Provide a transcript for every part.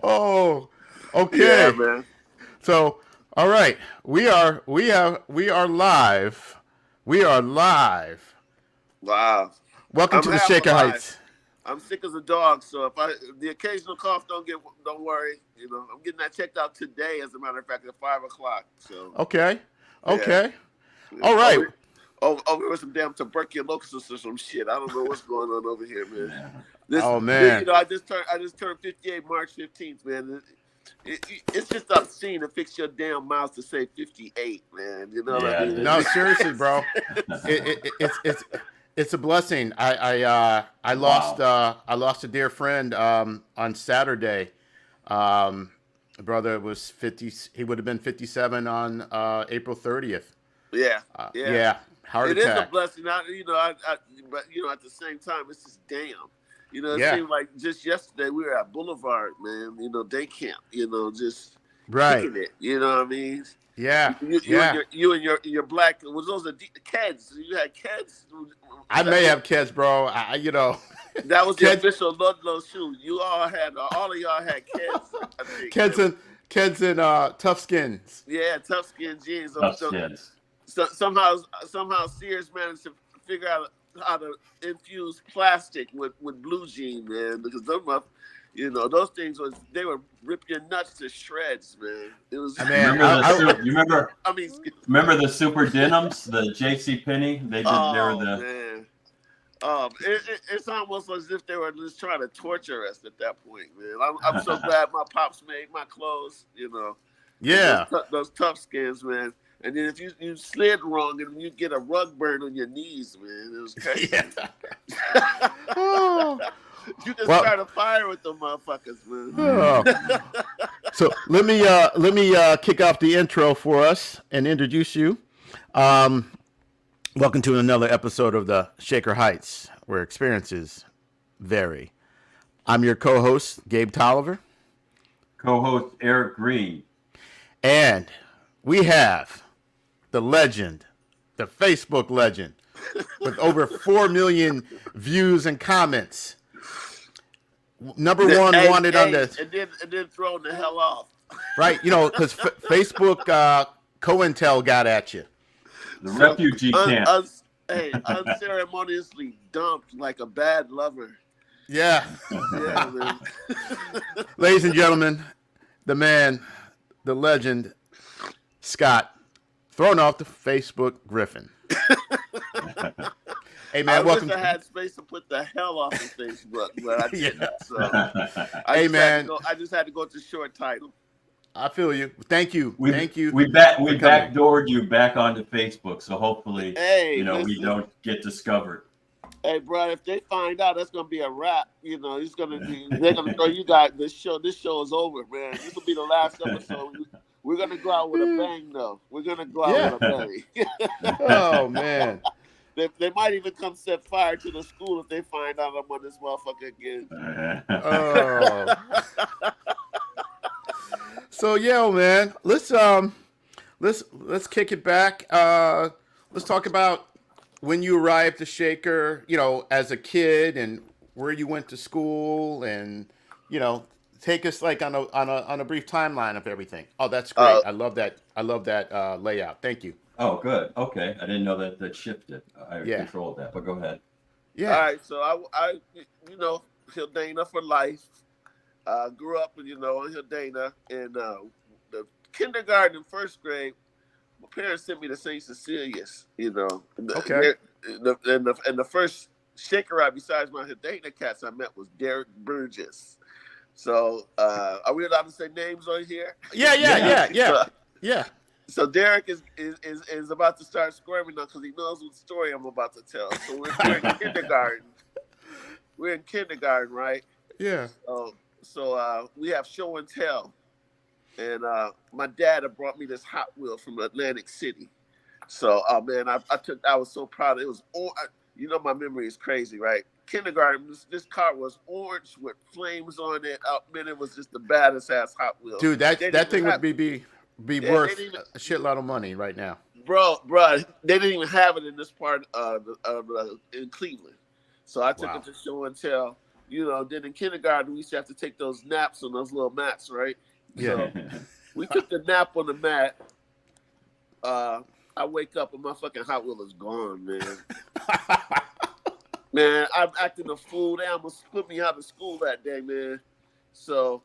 Oh, Yeah, okay. man. So, all right, we are live. We are live. Wow. Welcome I'm to the half Shaker alive. Heights. I'm sick as a dog, so if the occasional cough don't worry. I'm getting that checked out today, as a matter of fact, at 5 o'clock. So Okay, yeah, okay, yeah. all right. Over with some damn tuberculosis or some shit. I don't know what's going on over here, man. Yeah. Oh man, I just turned 58 March 15th, man. It's just obscene to fix your damn mouth to say 58, man. You know what I Yeah, mean? no, seriously, bro. It's a blessing. wow. I lost a dear friend on Saturday. Brother was 50. He would have been 57 on April 30th. Yeah, yeah. Yeah, heart It is a attack. blessing. But at the same time, it's just damn. It Yeah, seemed like just yesterday we were at Boulevard, man. Day camp. Just right. kicking it. You know what I mean? Yeah, You and yeah. your black, was those the kids? You had kids. I may have kids, bro. That was the kids, official Ludlow shoe. All of y'all had kids. I think. kids and kids in tough skins. Yeah, tough skin jeans. Tough skins. Somehow Sears managed to figure out how to infuse plastic with blue jean, man, because those things they were rip your nuts to shreds, man. It was. Man, You remember I mean, remember the super denims, the J.C. Penney? They were oh the man. It's almost as if they were just trying to torture us at that point, man. I'm so glad my pops made my clothes, yeah. those tough skins, man. And then if you slid wrong and you get a rug burn on your knees, man, it was crazy. Yeah. Oh. You just Well, start a fire with them motherfuckers, man. oh. So let me kick off the intro for us and introduce you. Um, Welcome to another episode of the Shaker Heights, where experiences vary. I'm your co-host, Gabe Tolliver, co-host Eric Green. and we have the legend, the Facebook legend, with over 4 million views and comments. Number one wanted on this. And then thrown the hell off. Right, because Facebook COINTEL got at you. The refugee camp. Unceremoniously dumped like a bad lover. Yeah. Yeah, man. Ladies and gentlemen, the man, the legend, Scott, thrown off the Facebook Griffin. Hey man, I welcome. wish I had space to put the hell off of Facebook, but I didn't. Yeah. So Hey man, I just had to go to short title. I feel you. Thank you. Thank you. We backdoored you back onto Facebook, so hopefully, listen, we don't get discovered. Hey, bro, if they find out, that's gonna be a wrap. They're gonna throw you guys. This show is over, man. This will be the last episode. We're gonna go out with a bang, though. We're gonna go out with a bang. Oh man. They might even come set fire to the school if they find out I'm on this motherfucker again. Oh. So yeah, man. Let's kick it back. Let's talk about when you arrived to Shaker, as a kid, and where you went to school, and take us like on a brief timeline of everything. Oh, that's great. I love that. I love that layout. Thank you. Oh, good. Okay, I didn't know that shifted. I Yeah. controlled that, but go ahead. Yeah. All right, so I Hildana for life. Grew up, in Hildana, and the kindergarten and first grade. My parents sent me to St. Cecilia's. Okay. And the first shaker ride besides my Hildana cats I met was Derek Burgess. So are we allowed to say names on here? Yeah. So Derek is about to start squirming now because he knows what story I'm about to tell. So we're in kindergarten. We're in kindergarten, right? Yeah. So we have show and tell, and my dad had brought me this Hot Wheel from Atlantic City. So man, I was so proud. It was my memory is crazy, right? Kindergarten, this car was orange with flames on it. Man, it was just the baddest ass Hot Wheel. Dude, that thing would be worth a shitload of money right now. Bro, they didn't even have it in this part in Cleveland. So I took it to show and tell. you know, then in kindergarten we used to have to take those naps on those little mats, right? Yeah. So we took the nap on the mat. I wake up and my fucking Hot Wheel is gone, man. Man, I'm acting a fool. They almost put me out of school that day, man. So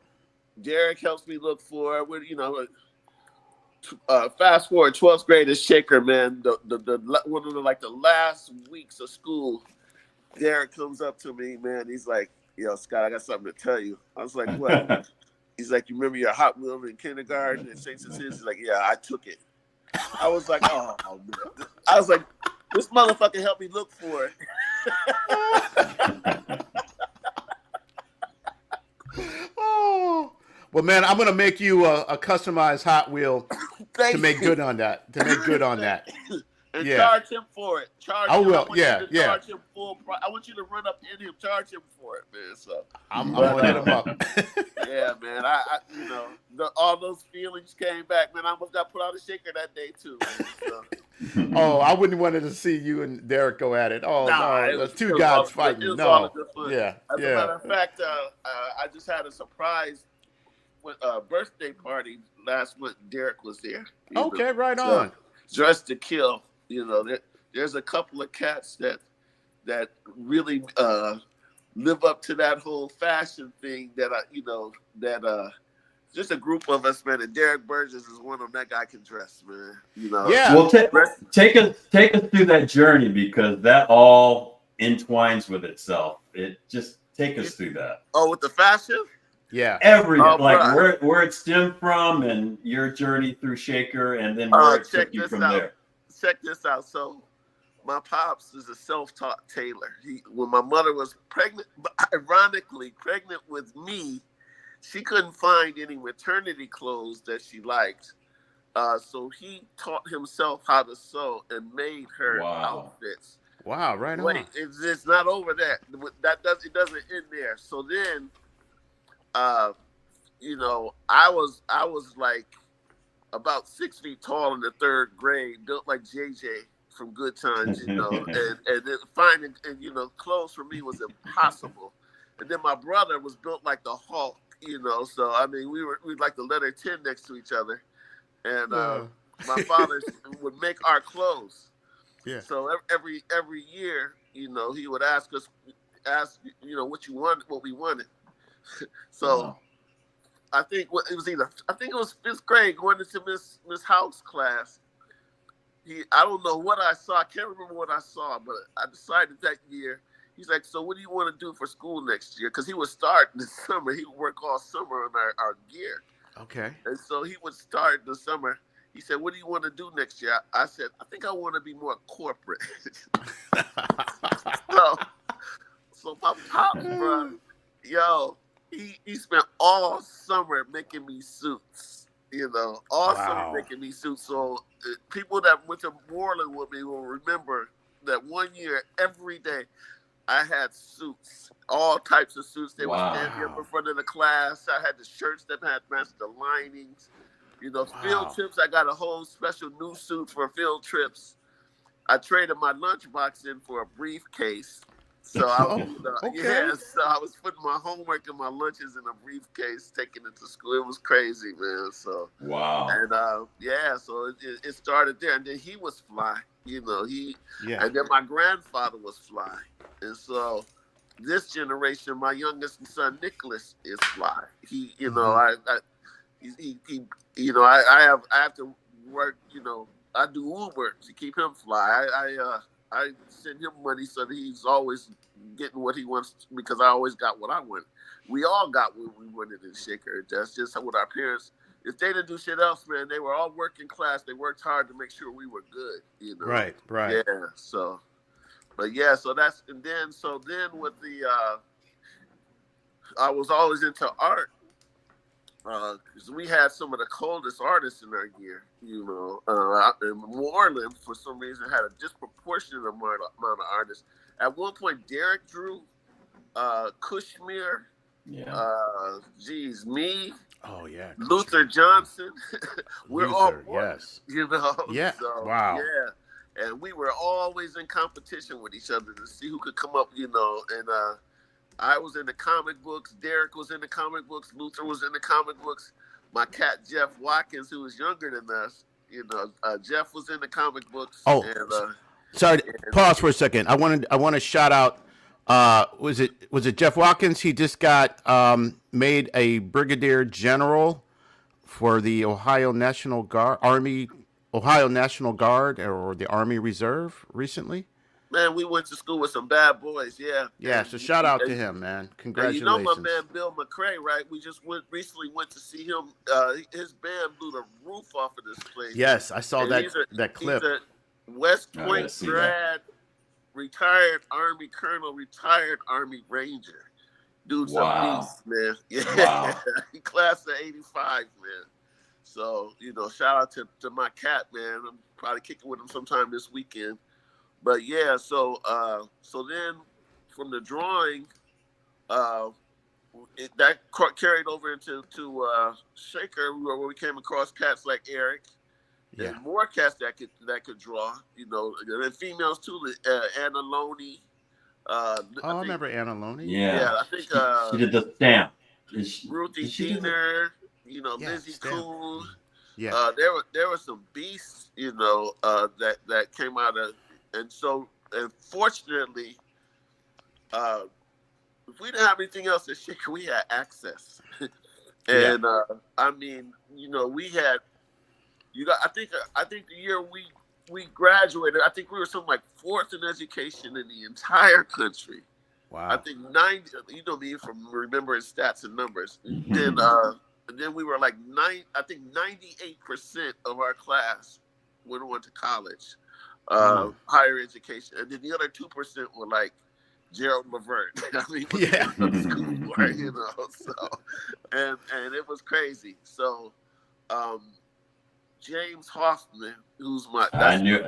Derek helps me look for it. You know, fast forward 12th grade is Shaker, man. The one of the last weeks of school, Derek comes up to me, man. He's like, "Yo, Scott, I got something to tell you." I was like, "What?" He's like, "You remember your Hot Wheel in kindergarten at St. Cecilia's?" He's like, "Yeah, I took it." I was like, "Oh man." I was like, "This motherfucker helped me look for it." Oh, well, man, I'm gonna make you a customized Hot Wheel to make good on that. To make good on that. And Yeah. charge him for it. Charge I him. will. I want Yeah, you to yeah. charge him full price. I want you to run up in him, charge him for it, man. So I'm gonna hit him up. yeah, man. I you know, all those feelings came back, man. I almost got put out of shaker that day too, man. So. Oh, I wouldn't wanted to see you and Derek go at it. Oh no, It two was gods all good. fighting. It was No, all good fun. yeah, As a yeah. matter of fact, I just had a surprise birthday party last month. Derek was there. You Okay, know? right So, on. dressed to kill. You know, there's a couple of cats that really live up to that whole fashion thing that just a group of us, man. And Derek Burgess is one of them. That guy can dress, man. You know. Yeah. Well, take us through that journey, because that all entwines with itself. It just take us through that. Oh, with the fashion? Yeah. Everything, like right. where it stemmed from, and your journey through Shaker, and then where it took you from there. Check this out. So, my pops is a self-taught tailor. When my mother was pregnant, ironically pregnant with me, she couldn't find any maternity clothes that she liked. So he taught himself how to sew and made her outfits. Wow, right on. Wait, it's not over that. It doesn't end there. So then, you know, I was like about 6 feet tall in the third grade, built like JJ from Good Times, you know, and then finding you know clothes for me was impossible. And then my brother was built like the Hulk, you know. So I mean, we like the letter 10 next to each other, and my father would make our clothes. Yeah. So every year, you know, he would ask you know what we wanted. So. Wow. I think it was fifth grade going into Miss House class. I don't know what I saw. I can't remember what I saw, but I decided that year. He's like, "So what do you want to do for school next year?" Because he would start in the summer. He would work all summer on our gear. Okay. And so he would start in the summer. He said, "What do you want to do next year?" I said, "I think I want to be more corporate." so my pops, bro, yo. He spent all summer making me suits, you know, summer making me suits. So people that went to Moreland with me will remember that one year, every day, I had suits, all types of suits. They would stand me up in front of the class. I had the shirts that had matched the linings. You know, field trips, I got a whole special new suit for field trips. I traded my lunchbox in for a briefcase. So I was putting my homework and my lunches in a briefcase, taking it to school. It was crazy, man. So wow. And so it started there, and then he was fly, you know. And then my grandfather was fly, and so this generation, my youngest son Nicholas is fly. He, you know, I have to work, you know. I do Uber to keep him fly. I send him money so that he's always getting what he wants because I always got what I want. We all got what we wanted in Shaker. That's just what our parents, if they didn't do shit else, man, they were all working class. They worked hard to make sure we were good, you know? Right. Yeah, so, but yeah, so then with I was always into art. Because we had some of the coldest artists in our year, you know. In Moreland, for some reason, had a disproportionate amount of artists. At one point, Derek drew, Kushmir, me. Oh yeah, Luther Johnson. We're all yes. You know. Yeah. So, wow. Yeah, and we were always in competition with each other to see who could come up, you know, and I was in the comic books. Derek was in the comic books. Luther was in the comic books. My cat Jeff Watkins, who was younger than us, Jeff was in the comic books. Oh, And sorry. Pause for a second. I want to shout out. Was it Jeff Watkins? He just got made a brigadier general for the Ohio National Guard, Ohio National Guard, or the Army Reserve recently. man, we went to school with some bad boys. Yeah. Yeah. So shout out to him, man. Congratulations. And my man Bill McCrae, right? We just recently went to see him. His band blew the roof off of this place. Yes, I saw that clip. He's a West Point grad, retired Army colonel, retired Army Ranger. Dude's a beast, man. Yeah. Wow. Class of '85, man. So, shout out to my cat, man. I'm probably kicking with him sometime this weekend. But yeah, so then from the drawing, that carried over into Shaker, where we came across cats like Eric, and more cats that could draw, and females too, Anna Loney. I remember Anna Loney. Yeah, I think she did the stamp. Ruthie Diener, Lizzie Coon. Yeah, there were some beasts, that came out of, and fortunately, if we didn't have anything else at Shaker, we had access. And we had, I think the year we graduated, I think we were something like fourth in education in the entire country. Wow. I think 90, me from remembering stats and numbers. Then we were like 98% of our class went on to college, higher education. And then the other 2% were like Gerald Levert. I mean, school for, so, and it was crazy. So, James Hoffman, who's I knew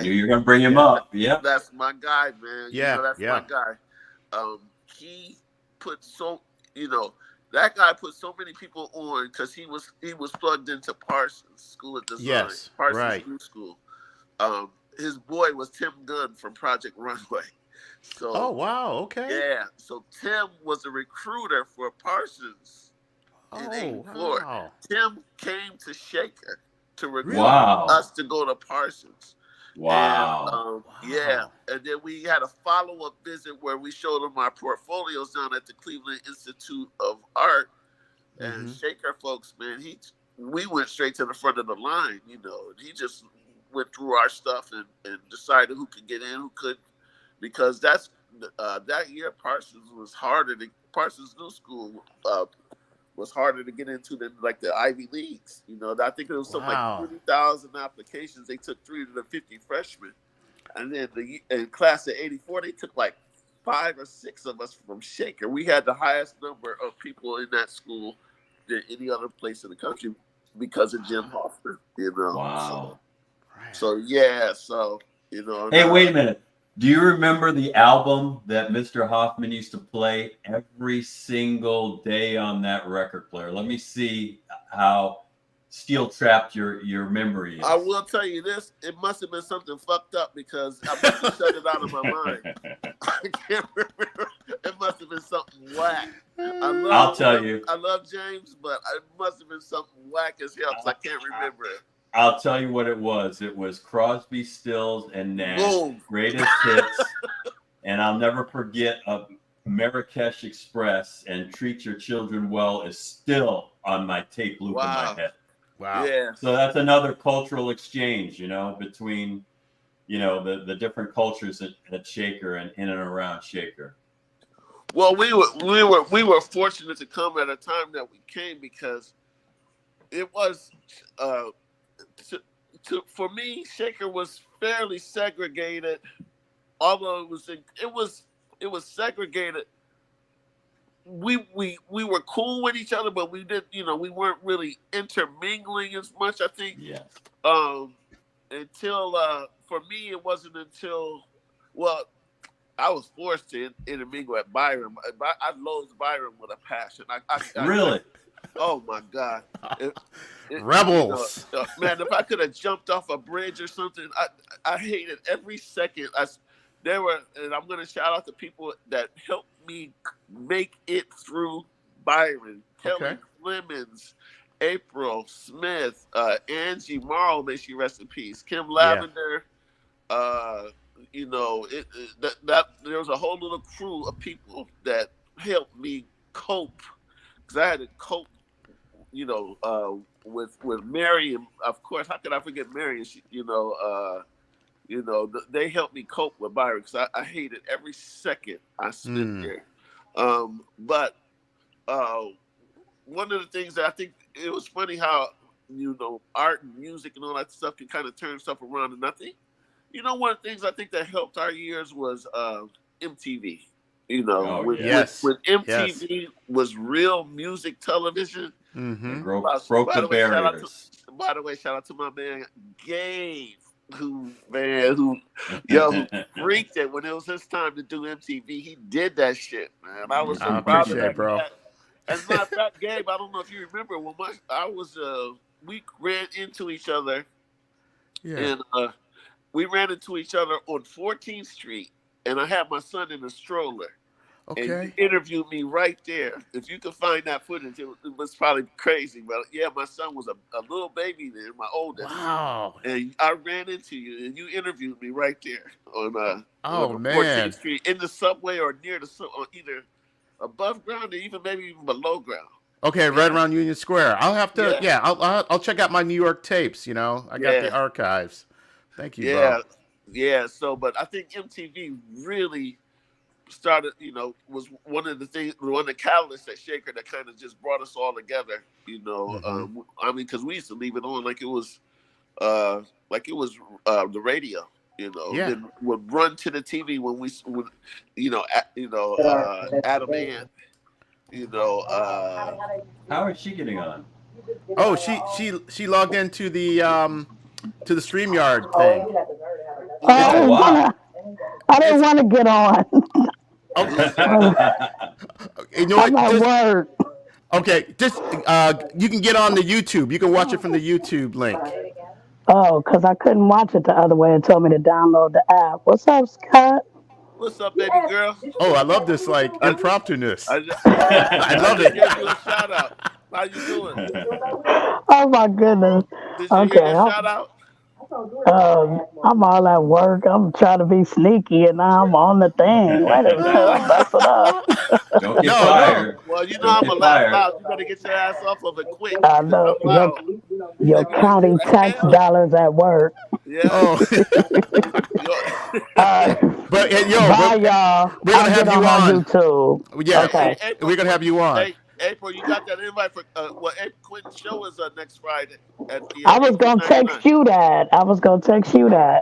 you were gonna bring him up. Yeah, that's my guy, man. That's my guy. He put that guy put so many people on because he was plugged into Parsons School of Design. Yes, Parsons right. New School. His boy was Tim Gunn from Project Runway. So, oh wow, okay. Yeah, so Tim was a recruiter for Parsons in '84. Wow. Tim came to Shaker to recruit us to go to Parsons. Wow. And, yeah, and then we had a follow-up visit where we showed him our portfolios down at the Cleveland Institute of Art. And Shaker folks, man, we went straight to the front of the line, He just went through our stuff and decided who could get in, who could, because that's that year Parsons New School was harder to get into than like the Ivy Leagues. I think it was something like 30,000 applications. They took 350 freshmen. And then in class of '84, they took like 5 or 6 of us from Shaker. We had the highest number of people in that school than any other place in the country because of Jim Hoffman, Wow. So yeah, Hey, wait a minute. Do you remember the album that Mr. Hoffman used to play every single day on that record player? Let me see how steel trapped your memory is. I will tell you this: it must have been something fucked up because I must have shut it out of my mind. I can't remember. It must have been something whack. I'll tell you. I love James, but it must have been something whack as hell because I can't remember it. I'll tell you what it was. It was Crosby, Stills, and Nash. Boom. Greatest hits. And I'll never forget Marrakesh Express and Treat Your Children Well is still on my tape loop in my head. Wow. Yeah. So that's another cultural exchange, between, the different cultures at Shaker and in and around Shaker. Well, we were fortunate to come at a time that we came because it was for me, Shaker was fairly segregated, although it was segregated. We were cool with each other, but we didn't, we weren't really intermingling as much. I think. Yeah. Until for me, it wasn't until I was forced to intermingle at Byron. I loathed Byron with a passion. Really? Oh my God! Rebels, man. If I could have jumped off a bridge or something, I hated every second. There were, and I'm going to shout out the people that helped me make it through Byron, Okay. Kelly Clemens, April Smith, Angie Morrow, may she rest in peace, Kim Yeah. Lavender. Uh, that there was a whole little crew of people that helped me cope because I had to cope, with Mary, and of course, how could I forget Mary? And they helped me cope with Byron because I hated every second I spent there. But one of the things that I think it was funny how art and music and all that stuff can kind of turn stuff around, and I think one of the things I think that helped our years was MTV. Yes. When Yes. MTV was real music television. Mm-hmm. Broke the barriers. By the way, shout out to my man Gabe, who freaked it when it was his time to do MTV. He did that shit, man. I was so I proud of appreciate that. it, bro. As a matter of fact, Gabe, I don't know if you remember when we ran into each other, Yeah. and we ran into each other on 14th Street, and I had my son in a stroller. And you Okay. interviewed me right there. If you could find that footage, it was probably crazy. But yeah, my son was a little baby then, my oldest. Wow. And I ran into you, and you interviewed me right there on Oh, 14th man. Street in the subway or near or either above ground or even maybe even below ground. Okay, right around Union Square. I'll have to. Yeah. Yeah, I'll check out my New York tapes. I got the archives. Thank you, bro. Yeah. So, but I think MTV really started, was one of the catalysts at Shaker that kind of just brought us all together. Because we used to leave it on like it was the radio. Yeah. Then would run to the TV when Adam Ant. How is she getting on? Oh, she logged into the StreamYard thing. Oh, wow. I didn't want to get on. You know what? I'm at work. Okay, just you can get on the YouTube. You can watch it from the YouTube link. Oh, because I couldn't watch it the other way and told me to download the app. What's up, Scott? What's up, baby girl? Oh, I love this impromptu-ness. I I love it. gave you a shout out. How you doing? Oh my goodness. Did you hear the shout out? I'm all at work. I'm trying to be sneaky, and now I'm on the thing. Wait a minute, I'm messing up. Don't get fired. Well, I'm a laugh loud. You better get your ass off of it quick. I know you're counting tax dollars at work. Yeah. Oh. But bye, y'all. We're gonna have you on YouTube. Yeah. Okay. We're gonna have you on. Hey, April, you got that invite for Quentin's show is next Friday at the. I was gonna text you that.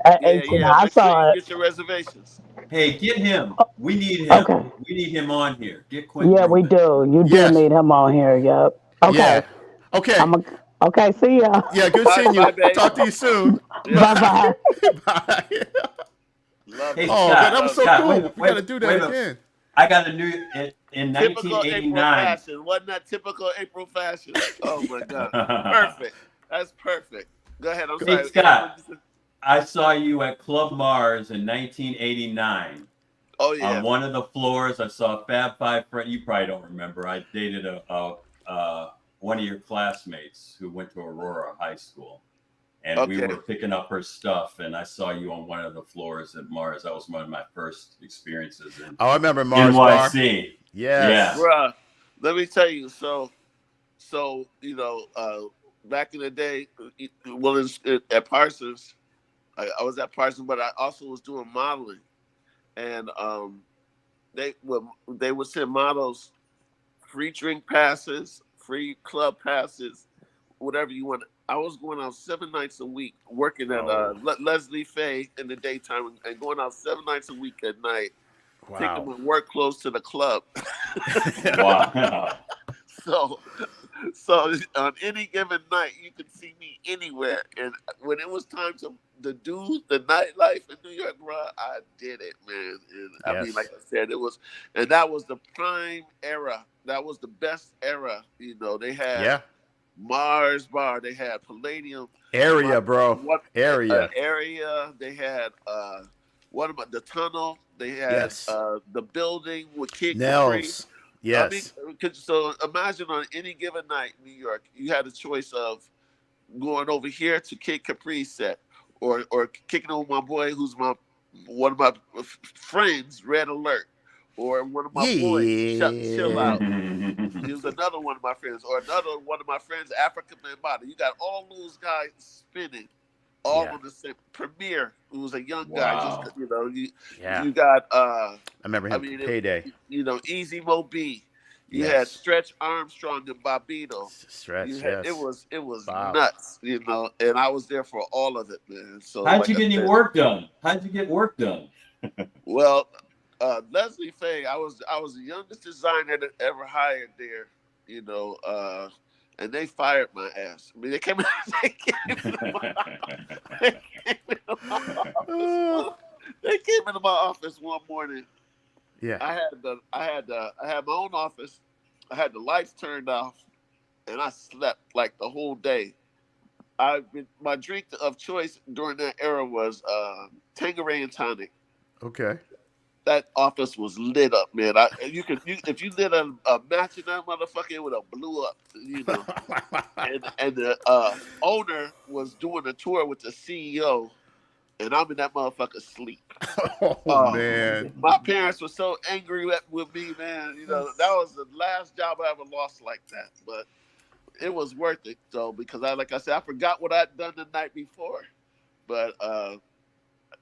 At 18. I saw it. Get your reservations. Hey, get him. We need him. Okay. We need him on here. Get Quentin. Yeah, we do. You do need him on here. Yep. Okay. Yeah. Okay. Okay. See ya. Yeah. Good seeing you. Bye, Talk to you soon. Bye bye. Bye. Love Hey, it. Oh, Scott, man, that was so Scott, cool. We gotta do that again. I got a new in Typical April 1989. fashion. Wasn't that typical April fashion? Oh my God. Perfect. That's perfect. Go ahead. I'm sorry. Hey, Scott, I saw you at Club Mars in 1989. Oh yeah. On one of the floors, I saw Fab Five. You probably don't remember. I dated one of your classmates who went to Aurora High School, and we were picking up her stuff. And I saw you on one of the floors at Mars. That was one of my first experiences in I remember Mars NYC. Bar. Yes. Bruh, let me tell you. So back in the day, at Parsons, I was at Parsons, but I also was doing modeling, and they would send models free drink passes, free club passes, whatever you want. I was going out 7 nights a week, working at Leslie Faye in the daytime, and going out 7 nights a week at night. Wow. Taking my work clothes to the club. Wow. So on any given night, you could see me anywhere. And when it was time to do the nightlife in New York, bro, I did it, man. And I mean, like I said, and that was the prime era. That was the best era. They had Mars Bar, they had Palladium. Area, bro. Area. Area. They had the tunnel. They had Yes. the building with Kid Capri. Nels. I mean, Yes. so imagine on any given night in New York, you had a choice of going over here to Kid Capri's set, or kicking it with my boy who's one of my friends, Red Alert, or one of my boys, Chill Yeah. Out. He was another one of my friends, or another one of my friends, Africa Bambaataa. You got all those guys spinning, all Yeah. on the same. Premier, who was a young guy, just Wow. Yeah. you got I remember I him mean, from Payday. Easy Mo B. You had Yes. Stretch Armstrong and Bobito. You Stretch. had Yes. it was Bob. nuts, and I was there for all of it, man. So How'd like you I get any said, work done? How'd you get work done? well, Leslie Faye, I was the youngest designer that ever hired there, and they fired my ass. I mean, they came they came into they came into my office Uh, one, they came into my office one morning. yeah. I had my own office. I had the lights turned off, and I slept like the whole day. My drink of choice during that era was Tanqueray and tonic. Okay. That office was lit up, man. If you lit a match in that motherfucker, it would have blew up, And the owner was doing a tour with the CEO, and I'm in that motherfucker sleep. Oh Oh, man. my parents were so angry with me, man. That was the last job I ever lost like that. But it was worth it though, because like I said, I forgot what I'd done the night before. But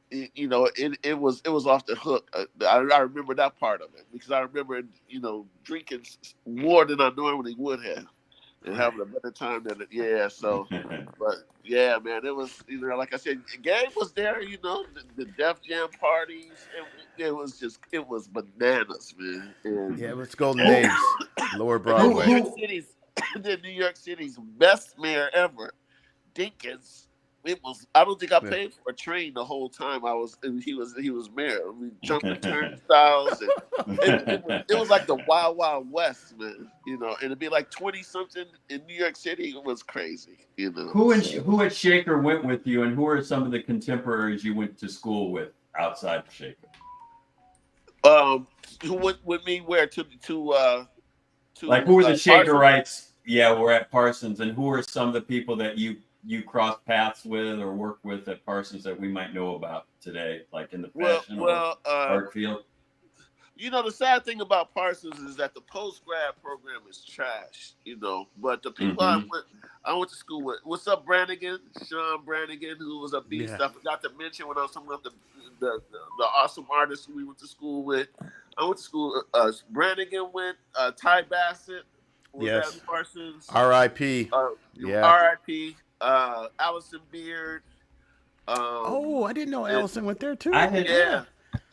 it was off the hook. I remember that part of it, because I remember drinking more than I normally would have, and Right. having a better time than it. Yeah. So, but yeah, man, it was like I said, Gabe was there. The Def Jam parties. It was bananas, man. And Yeah, it was golden Who days. Lower then Broadway. New York who City's then New York City's best mayor ever, Dinkins. It was. I don't think I Yeah. paid for a train the whole time I was. He was mayor. We jumped the turnstiles, and it was like the Wild Wild West, man. And it'd be like 20 something in New York City. It was crazy. So. who at Shaker went with you, and who are some of the contemporaries you went to school with outside of Shaker? Who went with me where Like, to who are the Parsons? Shakerites? Yeah, we're at Parsons, and who are some of the people that you cross paths with or work with at Parsons that we might know about today, like in the Well, fashion or well, art field? the sad thing about Parsons is that the post grad program is trash. But the people Mm-hmm. I went to school with. What's up, Brannigan? Sean Brannigan, who was a beast. Yeah. I forgot to mention when I was talking about the awesome artists who we went to school with. I went to school. Brannigan went. Ty Bassett was Yes. at Parsons. R.I.P. Yeah. R.I.P. Allison Beard. Oh, I didn't know and- Allison went there too. I had yeah,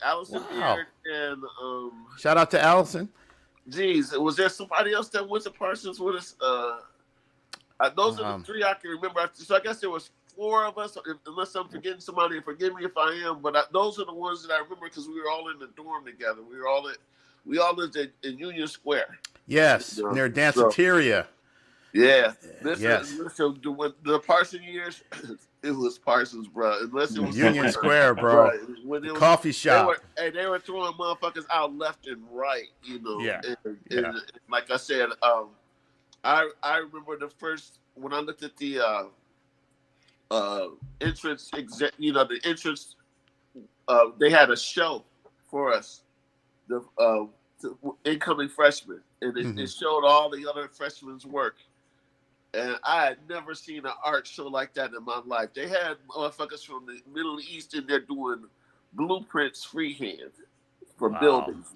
Allison Wow. Beard and Shout out to Allison. geez, was there somebody else that went to Parsons with us? Those are the three I can remember. So I guess there was four of us, unless I'm forgetting somebody. And forgive me if I am, but those are the ones that I remember because we were all in the dorm together. We all lived in Union Square. Yes, near Danceteria. Yeah, Yes. when the Parsons years, it was Parsons, bro. Unless it was Union Square, bro. Right. When The it was, coffee shop. they were throwing motherfuckers out left and right, Yeah. And like I said, I remember the first when I looked at the entrance the entrance. They had a show for us, the incoming freshmen, and it showed all the other freshmen's work. And I had never seen an art show like that in my life. They had motherfuckers from the Middle East in there doing blueprints freehand for buildings,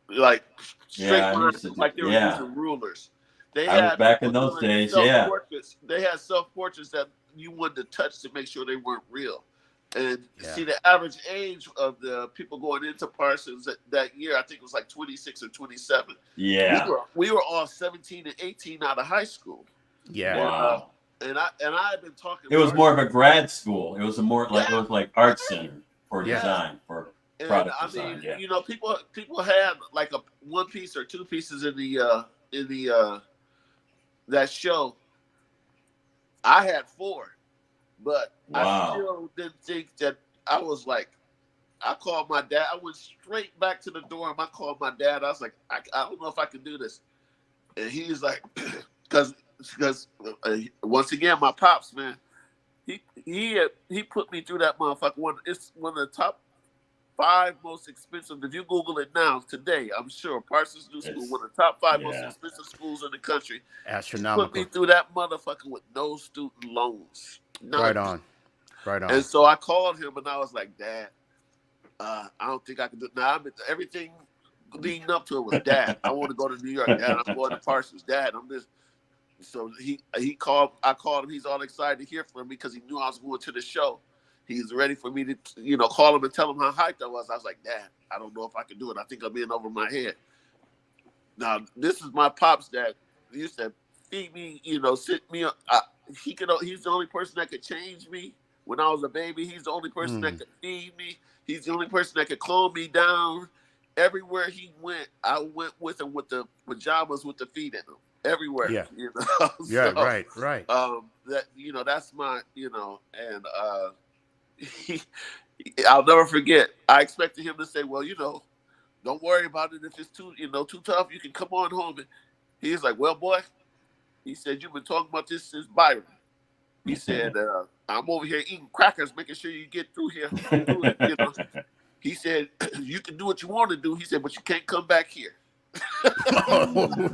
like straight lines, like they were using rulers. They I was had back in people those doing days, yeah. self-portraits. They had self-portraits that you wanted to touch to make sure they weren't real. And see, the average age of the people going into Parsons that year, I think it was like 26 or 27. Yeah. We were all 17 and 18 out of high school. Yeah. Wow. And I had been talking. It was more of a grad school. It was it was like art center for design, for product design. Yeah. People had like a one piece or two pieces in the that show. I had four, but I still didn't think that I was like I called my dad. I went straight back to the dorm. I called my dad. I was like, I don't know if I can do this. And he's like, because once again, my pops, man, he put me through that motherfucker. It's one of the top 5 most expensive. If you Google it now today, I'm sure Parsons New School, one of the top 5 most expensive schools in the country. Astronomical. Put me through that motherfucker with no student loans. None. Right on. Right on. And so I called him and I was like, Dad, I don't think I can do it. Now, everything leading up to it was, Dad, I want to go to New York. Dad, I'm going to Parsons. Dad, I'm this. So he called. I called him. He's all excited to hear from me because he knew I was going to the show. He's ready for me to, call him and tell him how hyped I was. I was like, Dad, I don't know if I can do it. I think I'm in over my head. Now, this is my pops that used to feed me, sit me up. He's the only person that could change me when I was a baby. He's the only person that could feed me. He's the only person that could calm me down. Everywhere he went, I went with him with the pajamas with the feet in them. Everywhere. Yeah. So, right. That's my, and I'll never forget. I expected him to say, well, don't worry about it. If it's too tough, you can come on home. And he's like, well, boy, he said, you've been talking about this since Byron. He said, I'm over here eating crackers, making sure you get through here. He said, you can do what you want to do. He said, but you can't come back here.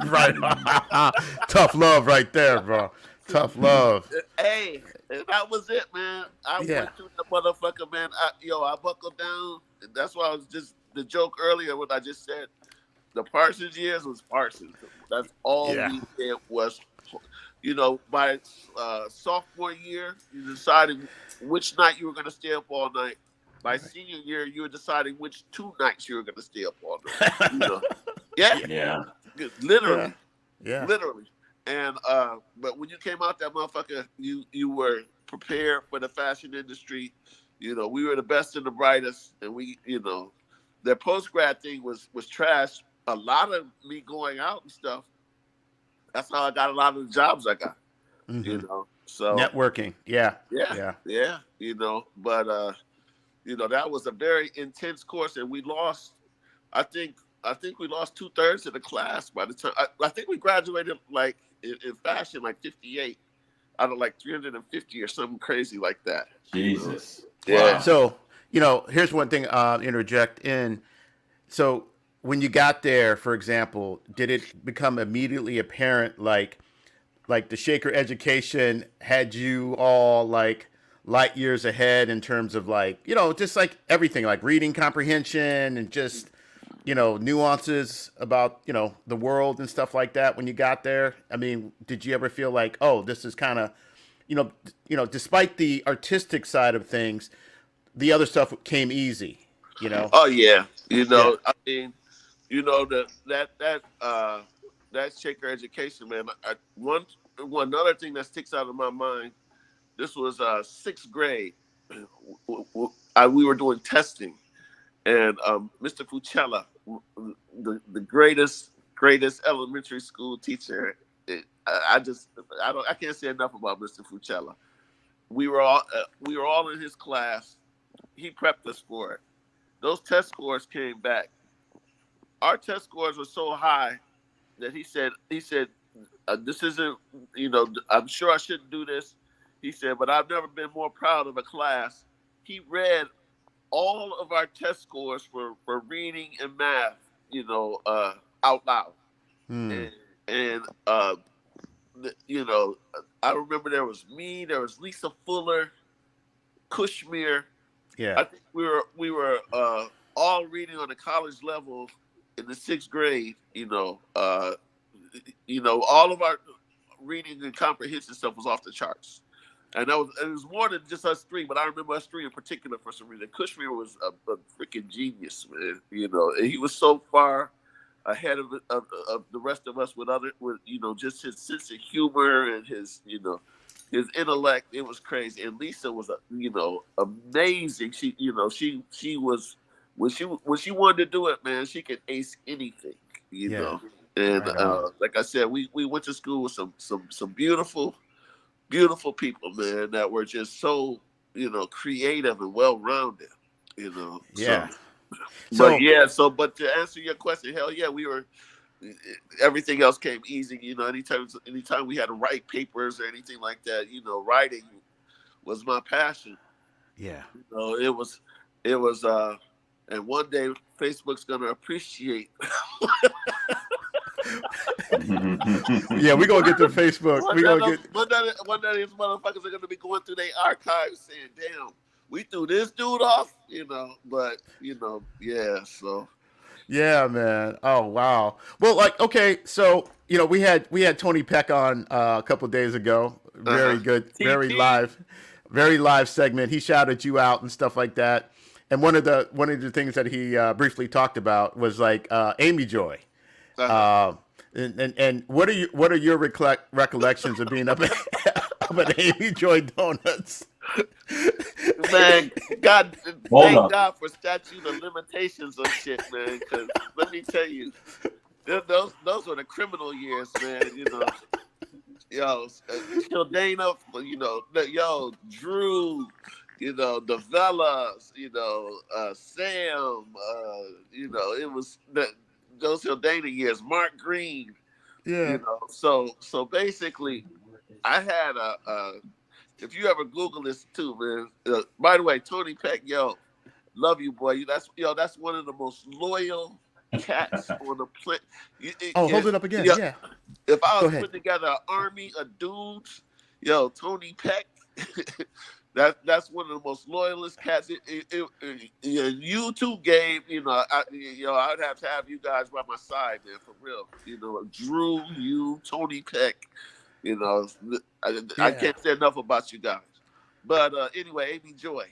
Right. Tough love right there, bro. Tough love. Hey, and that was it, man. I went through the motherfucker, man. I buckled down. And that's why I was just the joke earlier when I just said the Parsons years was Parsons. That's all we did was, by sophomore year, you decided which night you were going to stay up all night. By senior year, you were deciding which 2 nights you were going to stay up all night. Yeah. Literally. Yeah. Literally. And but when you came out that motherfucker, you were prepared for the fashion industry. We were the best and the brightest, and we, their post grad thing was trash. A lot of me going out and stuff. That's how I got a lot of the jobs I got. So networking. Yeah. But that was a very intense course, and we lost. I think we lost 2/3 of the class by the time. I think we graduated like in fashion like 58 out of like 350 or something crazy like that. Jesus. Yeah. Wow. So here's one thing I'll interject in. So when you got there, for example, did it become immediately apparent like the Shaker education had you all like light years ahead in terms of like, just like everything, like reading comprehension and just, nuances about, the world and stuff like that when you got there? I mean, did you ever feel like, oh, this is kind of, despite the artistic side of things, the other stuff came easy, Oh yeah. I mean, that Shaker education, man. One other thing that sticks out of my mind. This was 6th grade. We were doing testing, and Mr. Fucella, the greatest elementary school teacher. I can't say enough about Mr. Fucella. We were all in his class. He prepped us for it. Those test scores came back. Our test scores were so high that he said, this isn't, I'm sure I shouldn't do this. He said, but I've never been more proud of a class. He read all of our test scores for reading and math, out loud. And I remember there was me, there was Lisa Fuller, Kushmir. Yeah. I think we were all reading on the college level in the 6th grade. All of our reading and comprehension stuff was off the charts. And it was more than just us 3, but I remember us 3 in particular for some reason. Kushmir was a freaking genius, man. And he was so far ahead of the rest of us with just his sense of humor and his intellect. It was crazy. And Lisa was amazing. She was when she wanted to do it, man. She could ace anything, And like I said, we went to school with some beautiful people, man, that were just so creative and well-rounded. you know. Yeah. But to answer your question, hell yeah, we were. Everything else came easy, you know. Anytime we had to write papers or anything like that, you know, writing was my passion. Yeah. You know, it was. And one day Facebook's gonna appreciate. Yeah, we're gonna get to Facebook. One of these motherfuckers are gonna be going through their archives saying, "Damn, we threw this dude off," you know. But you know, yeah. So Yeah, man. Oh wow. Well, like, okay, so we had Tony Peck on a couple of days ago. Very good, TP. very live segment. He shouted you out and stuff like that. And one of the things that he briefly talked about was like Amy Joy. And what are your recollections of being up at Amy Joy Donuts? Man, God, Hold thank up. God for statute of limitations on shit, man. Because let me tell you, those were the criminal years, man. You know, Dana, Drew, the Vellas, Sam, it was those Hildana years. Mark Green, Yeah. So basically, I had if you ever Google this too, man. By the way, Tony Peck, love you, boy. That's one of the most loyal cats on the planet. Hold it up again. Yeah. If I was putting together an army of dudes, Tony Peck, that's one of the most loyalist cats. You too, Gabe. I'd have to have you guys by my side, man, for real. Drew, you, Tony Peck. I can't say enough about you guys. But anyway, Amy Joy.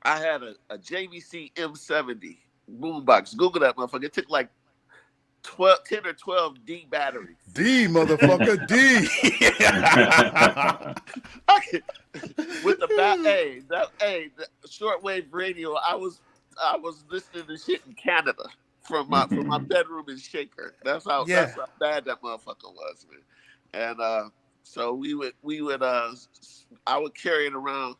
I had a JVC M70 boombox. Google that motherfucker. It took like 10 or 12 D batteries. D, motherfucker, D. With the the shortwave radio, I was listening to shit in Canada from my bedroom in Shaker. That's how bad that motherfucker was, man. And so we would I would carry it around.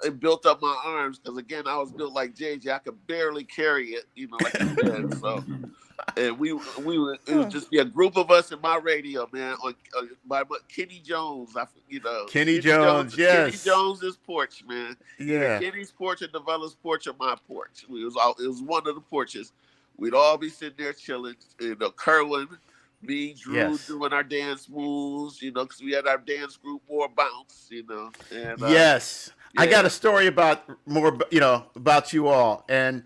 It built up my arms because again I was built like JJ. I could barely carry it, like you said. So, and it would just be a group of us in my radio, man. By Kenny Jones, Kenny Jones, yes. Kenny Jones's porch, man. Yeah. Kenny's porch and Devella's porch or my porch. It was one of the porches. We'd all be sitting there chilling. Kerwin. Me, Drew, doing our dance moves, because we had our dance group, More Bounce, And, yes. I got a story about you all. And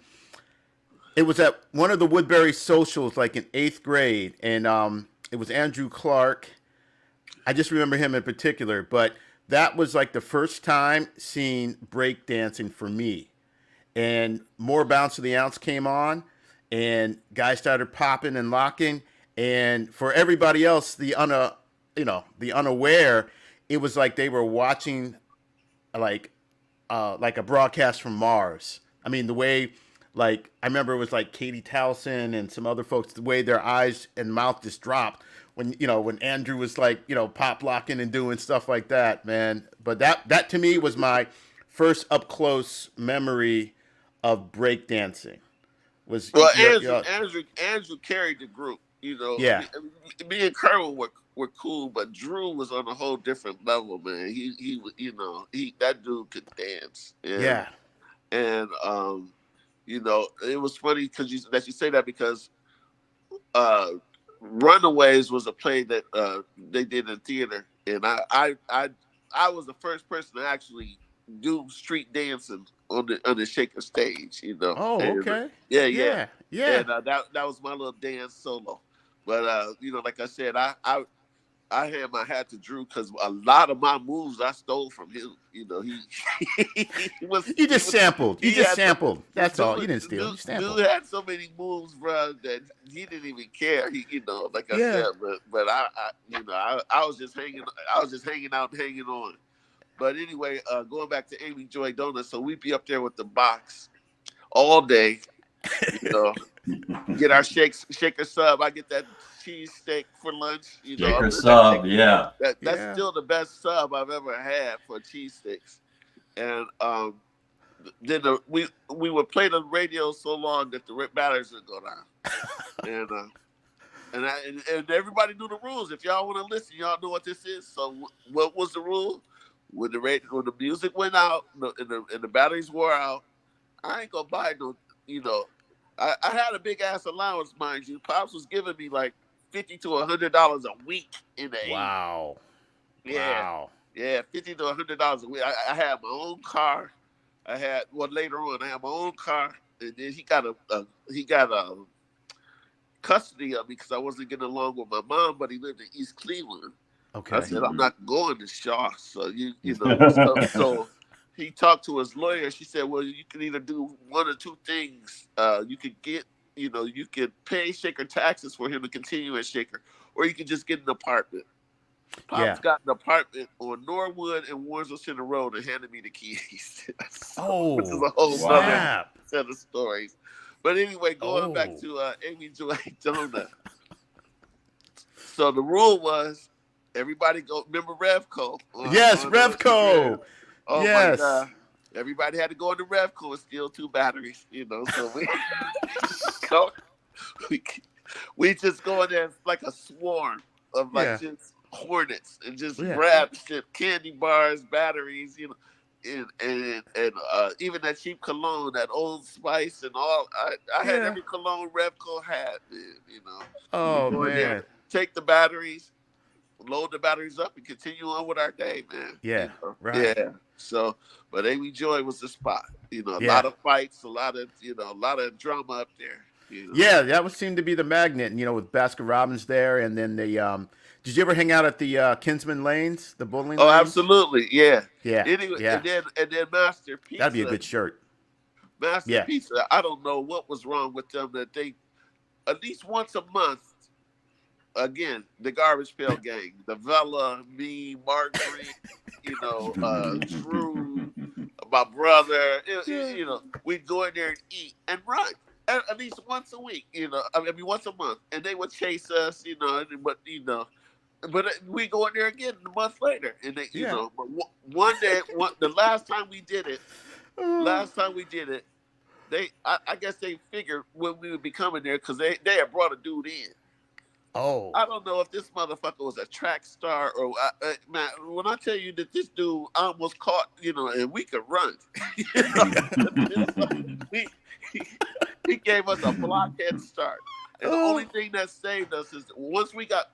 it was at one of the Woodbury socials, like in 8th grade. And it was Andrew Clark. I just remember him in particular. But that was like the first time seeing breakdancing for me. And More Bounce to the Ounce came on. And guys started popping and locking. And for everybody else, the unaware, it was like they were watching like a broadcast from Mars. I mean, the way, like, I remember it was like Katie Towson and some other folks, the way their eyes and mouth just dropped when Andrew was like, pop locking and doing stuff like that, man. But that to me was my first up close memory of breakdancing. Andrew carried the group. Me and Kerwin were cool, but Drew was on a whole different level, man. He that dude could dance. And it was funny because you say that because Runaways was a play that they did in theater, and I was the first person to actually do street dancing on the Shaker stage. Oh, okay. Yeah. And that was my little dance solo. But like I said, I had my hat to Drew because a lot of my moves I stole from him. He just sampled. That's all. You didn't steal. You sampled. Dude had so many moves, bro, that he didn't even care. Like I said, but I was just hanging out and hanging on. But anyway, going back to Amy Joy Donuts, so we'd be up there with the box all day. Get our shaker sub. I get that cheese steak for lunch. Shaker sub, yeah. That's still the best sub I've ever had for cheese sticks. And we would play the radio so long that the batteries would go down, and everybody knew the rules. If y'all want to listen, y'all know what this is. So what was the rule? When the music went out and the batteries wore out, I ain't gonna buy no. I had a big ass allowance, mind you. Pops was giving me like $50 to $100 a week in the 80s. Wow. Yeah, Wow. yeah, $50 to $100 a week. I had my own car. Later on I had my own car, and then he got a custody of me because I wasn't getting along with my mom, but he lived in East Cleveland. Okay. I said I'm not going to Shaw, so so he talked to his lawyer. She said, well, you can either do one or two things. You could you could pay Shaker taxes for him to continue as Shaker, or you could just get an apartment. Pops got an apartment on Norwood and Warrenville Center Road and handed me the keys. Which is a whole nother set of stories. But anyway, going back to Amy Joy Jonah. So the rule was everybody go. Remember Revco? Yes, Revco. Oh yes. my God! Everybody had to go into Revco and steal 2 batteries. So we just go in there like a swarm of just hornets and just grab shit, candy bars, batteries, and even that cheap cologne, that Old Spice and all. I had every cologne Revco had, man. Oh we go in there, man. take the batteries, load the batteries up, and continue on with our day, man. Yeah, right. Yeah. So, but Amy Joy was the spot. A lot of fights, a lot of drama up there. Yeah, that would seem to be the magnet. With Baskin Robbins there, and then the. Did you ever hang out at the Kinsman Lanes, the bowling lanes? Oh, absolutely, yeah. Yeah. Anyway, yeah. And then Master Pizza. That'd be a good shirt. Master Pizza. I don't know what was wrong with them that they, at least once a month. Again, the Garbage Pail Gang, the Vella, me, Mark Green, Drew, my brother. We'd go in there and eat and run at least once a week. Once a month, and they would chase us. But we go in there again a month later, and they, But one day, the last time we did it, I guess they figured when we would be coming there because they had brought a dude in. Oh. I don't know if this motherfucker was a track star or man. When I tell you that this dude almost caught, and we could run. He gave us a blockhead start, and the only thing that saved us is once we got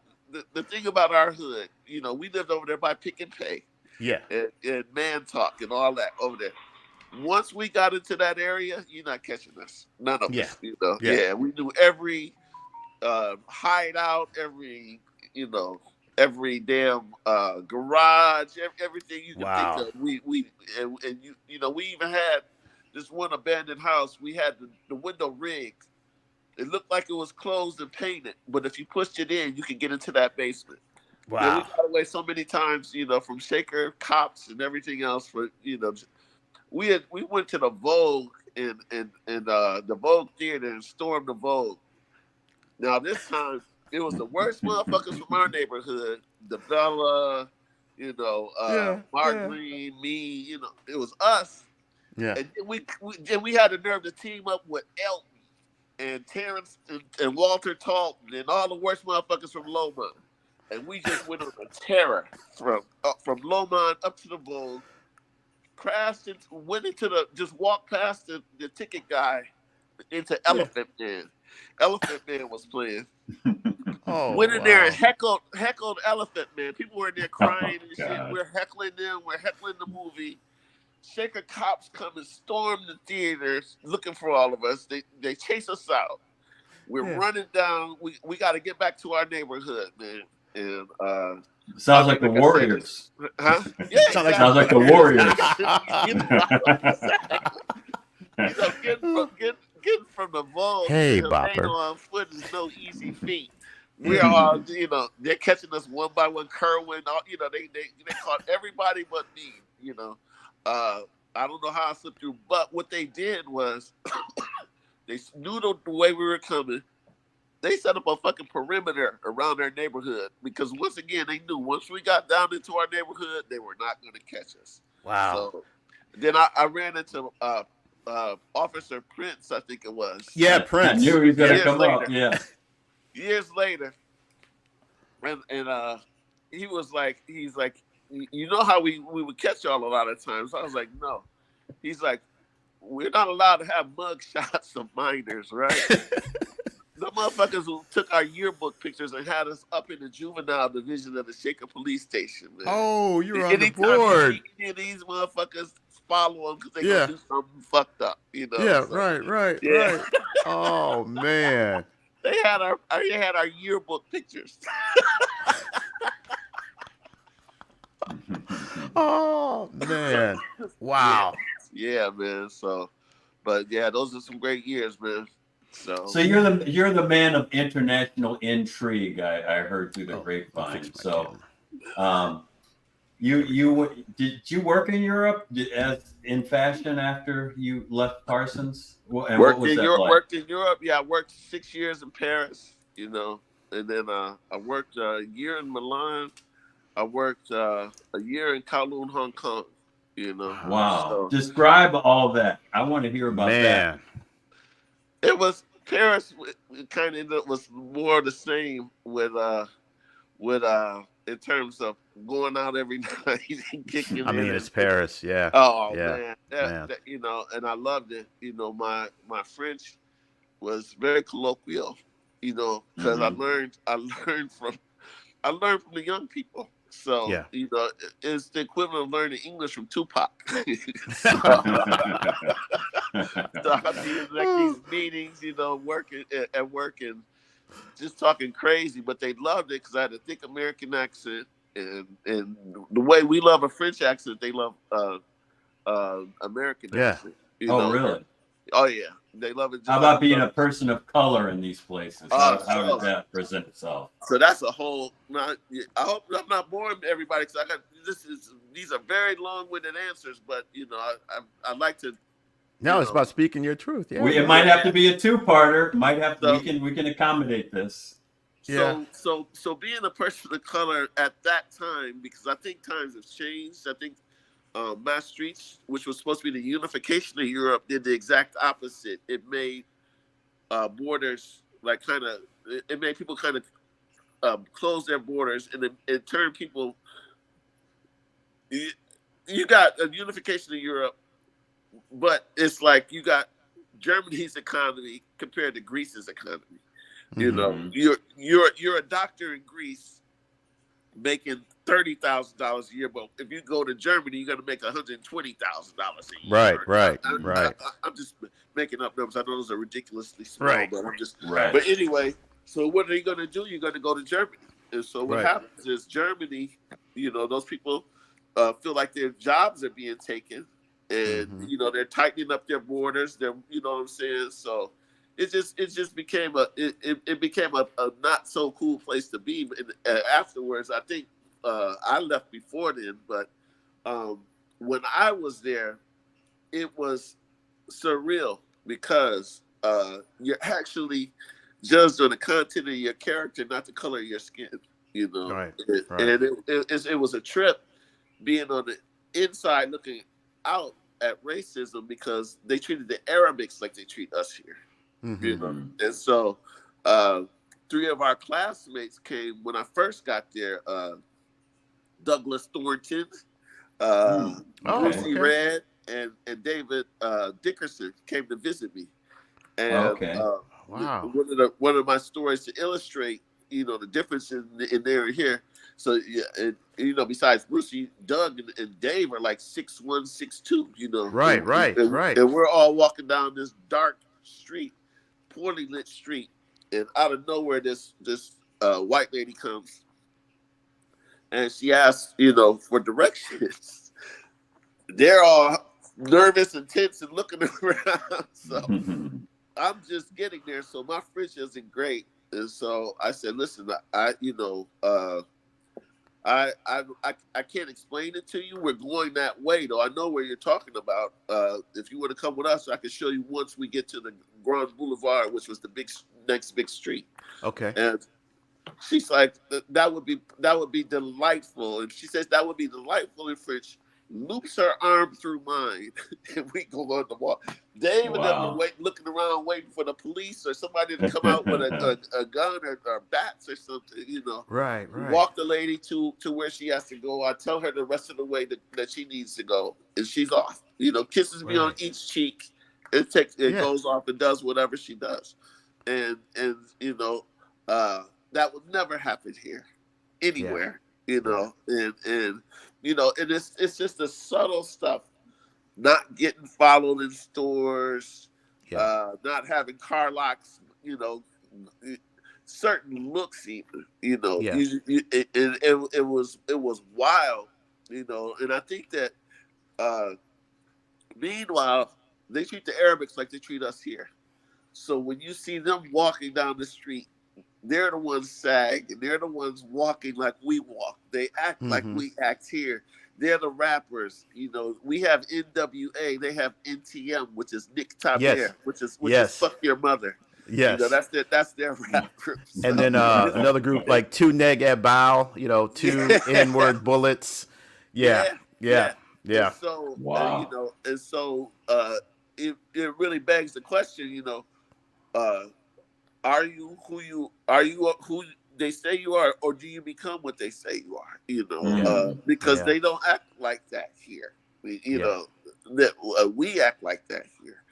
the thing about our hood. We lived over there by Pick and Pay, and Man Talk and all that over there. Once we got into that area, you're not catching us. None of us. We knew every hideout, every damn garage, everything you can think of. We even had this one abandoned house. We had the window rigged. It looked like it was closed and painted, but if you pushed it in, you could get into that basement. Wow. And we got away so many times, from Shaker cops and everything else. We went to the Vogue and the Vogue Theater and stormed the Vogue. Now this time it was the worst motherfuckers from our neighborhood. The Bella, Mark Green, me. It was us. Yeah. And we had the nerve to team up with Elton and Terrence and Walter Talton and all the worst motherfuckers from Lomond. And we just went on a terror from Lomond up to the Vogue. Crashed and just walked past the ticket guy into Elephant Man. Elephant Man was playing. Went in there and heckled Elephant Man. People were in there crying and shit. We're heckling them. We're heckling the movie. Shaker cops come and storm the theaters looking for all of us. They chase us out. We're running down. We got to get back to our neighborhood, man. And sounds like the Warriors. Huh? Yeah, sounds like the Warriors. Getting from the Vogue hey, to Bopper. on foot is no easy feat. We're all, they're catching us one by one. Kerwin, they caught everybody but me. I don't know how I slipped through, but what they did was they knew the way we were coming. They set up a fucking perimeter around our neighborhood because once again they knew once we got down into our neighborhood they were not going to catch us. Wow. So Then I ran into Officer Prince, I think it was. Yeah, I Prince. knew he was going to Years come later. up. Yeah. Years later, and he was like, he's like, you know how we would catch y'all a lot of times. I was like, no. He's like, we're not allowed to have mug shots of minors, right? The motherfuckers who took our yearbook pictures and had us up in the juvenile division of the Shaker police station, man. Oh, you were on the Anytime board. you see any of these motherfuckers, follow them because they're Yeah. gonna do something fucked up, you know. Yeah, So, right. yeah. Oh man. They had our yearbook pictures. Oh man. Wow. Yeah, man. So, but yeah, those are some great years, man. So you're the man of international intrigue. I heard through the grapevine. So, did you work in Europe as in fashion after you left Parsons? And what was that like? Worked in Europe. Yeah, I worked 6 years in Paris. You know, and then I worked a year in Milan. I worked a year in Kowloon, Hong Kong. You know. Wow. So, describe all that. I want to hear about that. It was Paris. Kind of was more the same with in terms of going out every night and kicking. I mean, it's Paris, yeah. Oh yeah. man, that, you know, and I loved it. You know, my French was very colloquial. You know, because I learned from the young people. So, you know, it's the equivalent of learning English from Tupac. So I'd be in like these meetings, you know, working at work and just talking crazy, but they loved it because I had a thick American accent, and the way we love a French accent, they love American accent. You know? Really? Oh yeah, they love it. How about being a person of color in these places? How does that present itself? So that's a whole. I hope I'm not boring everybody because these are very long-winded answers, but you know, I like to. No, it's about speaking your truth. Yeah, it might have to be a two-parter. Might have to, we can accommodate this. So being a person of color at that time, because I think times have changed. I think Maastricht, which was supposed to be the unification of Europe, did the exact opposite. It made borders like it made people kind of close their borders, and it turned people. You got a unification of Europe, but it's like you got Germany's economy compared to Greece's economy. You know, you're a doctor in Greece making $30,000 a year, but if you go to Germany, you're gonna make $120,000 a year. Right. I'm just making up numbers. I know those are ridiculously small, but I'm just. Right. But anyway, so what are you gonna do? You're gonna go to Germany, and so what happens is Germany, you know, those people feel like their jobs are being taken, and you know they're tightening up their borders. They're, you know what I'm saying? So it just became it became a not so cool place to be. And afterwards, I think I left before then, but when I was there, it was surreal because you're actually judged on the content of your character, not the color of your skin. You know, and it was a trip being on the inside looking out at racism because they treated the Arabics like they treat us here. You know? And so 3 of our classmates came when I first got there. Douglas Thornton, Brucey Red, and David Dickerson came to visit me. And one of my stories to illustrate, you know, the difference in there and here. So yeah, and you know, besides Brucey, Doug and Dave are like 6'1", 6'2", you know. Right. And we're all walking down this dark street, poorly lit street, and out of nowhere this white lady comes. And she asked, you know, for directions. They're all nervous and tense and looking around. So I'm just getting there. So my French isn't great. And so I said, listen, I can't explain it to you. We're going that way, though. I know where you're talking about. If you want to come with us, I can show you once we get to the Grand Boulevard, which was the next big street. Okay. And she's like, that would be delightful. And she says that would be delightful in French. loops her arm through mine, and we go on the walk. Dave and them are looking around, waiting for the police or somebody to come out with a gun or bats or something. Right. Walk the lady to where she has to go. I tell her the rest of the way that she needs to go, and she's off. Kisses me on each cheek. It goes off and does whatever she does, and that would never happen here, anywhere. And it's just the subtle stuff, not getting followed in stores, not having car locks, certain looks even, it was wild, and I think that meanwhile they treat the Arabics like they treat us here. So when you see them walking down the street, they're the ones sag, and they're the ones walking like we walk. They act like we act here. They're the rappers. We have NWA. They have NTM, which is Nick Taber, which is fuck your mother. Yes. That's their rap group. So. And then another group like Two Neg at Bow, two N-word bullets. Yeah. And so, it really begs the question, are you who they say you are, or do you become what they say you are? Because they don't act like that here. That we act like that here.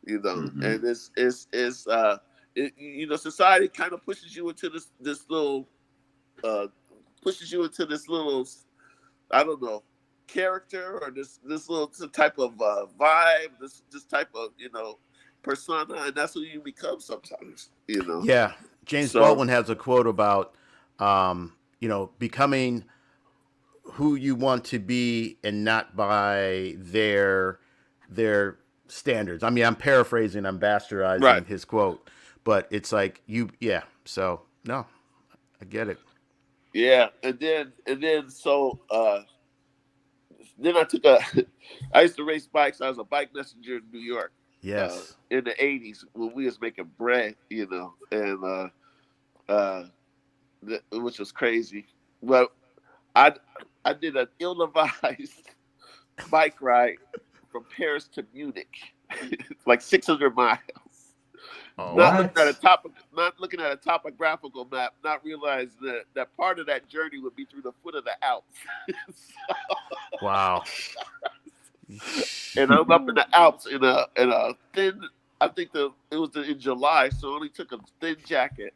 And it's society kind of pushes you into this little I don't know, character, or this little type of vibe, this type of persona, and that's who you become sometimes. Yeah. James Baldwin has a quote about becoming who you want to be and not by their standards. I mean, I'm paraphrasing, I'm bastardizing his quote, but it's like so no, I get it. Yeah, and then so then I used to race bikes. I was a bike messenger in New York. Yes. In the 80s when we was making bread, and which was crazy. Well, I did an ill-advised bike ride from Paris to Munich, like 600 miles. Not looking at a topographical map, not realizing that part of that journey would be through the foot of the Alps. Wow. And I'm up in the Alps in a thin. I think it was in July, so I only took a thin jacket.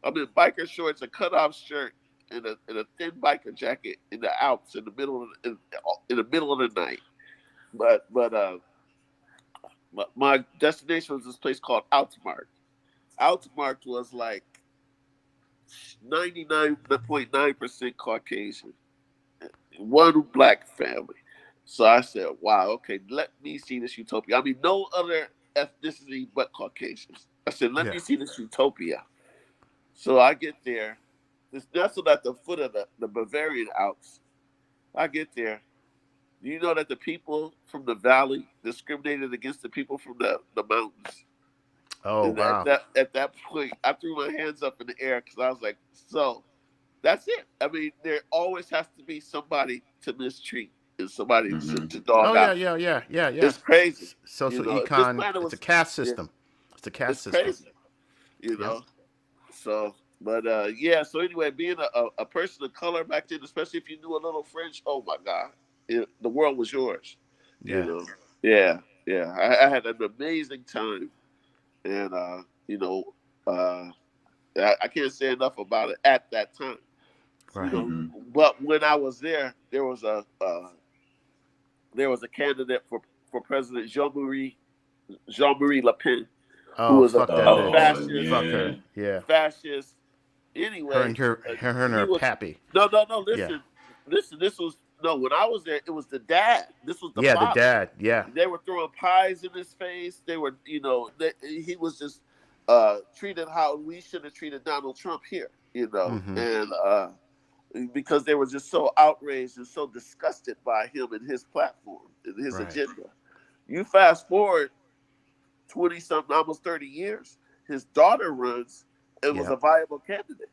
I'm in biker shorts, a cutoff shirt, and a thin biker jacket in the Alps in the middle of the night. But my destination was this place called Altmark. Altmark was like 99.9% Caucasian, one black family. So I said, wow, okay, let me see this utopia. I mean, no other ethnicity but Caucasians. I said, let me see this utopia. So I get there. It's nestled at the foot of the Bavarian Alps. I get there. You know that the people from the valley discriminated against the people from the mountains. Oh, and wow. At that point, I threw my hands up in the air because I was like, so that's it. I mean, there always has to be somebody to mistreat and somebody to dog out. Yeah. It's crazy. Social econ. It's a caste system. It's a caste system. Crazy. So, but so anyway, being a person of color back then, especially if you knew a little French, oh my God, the world was yours. I had an amazing time, and I can't say enough about it at that time. Right. But when I was there was a candidate for President Jean-Marie Le Pen, who was a fascist. Fuck her. Yeah. Fascist. Anyway, her and her pappy. No. Listen. This was when I was there, it was the dad. This was the father. The dad. Yeah. They were throwing pies in his face. They were, he was just treated how we should have treated Donald Trump here, and because they were just so outraged and so disgusted by him and his platform and his agenda. You fast forward 20-something, almost 30 years, his daughter runs and was a viable candidate,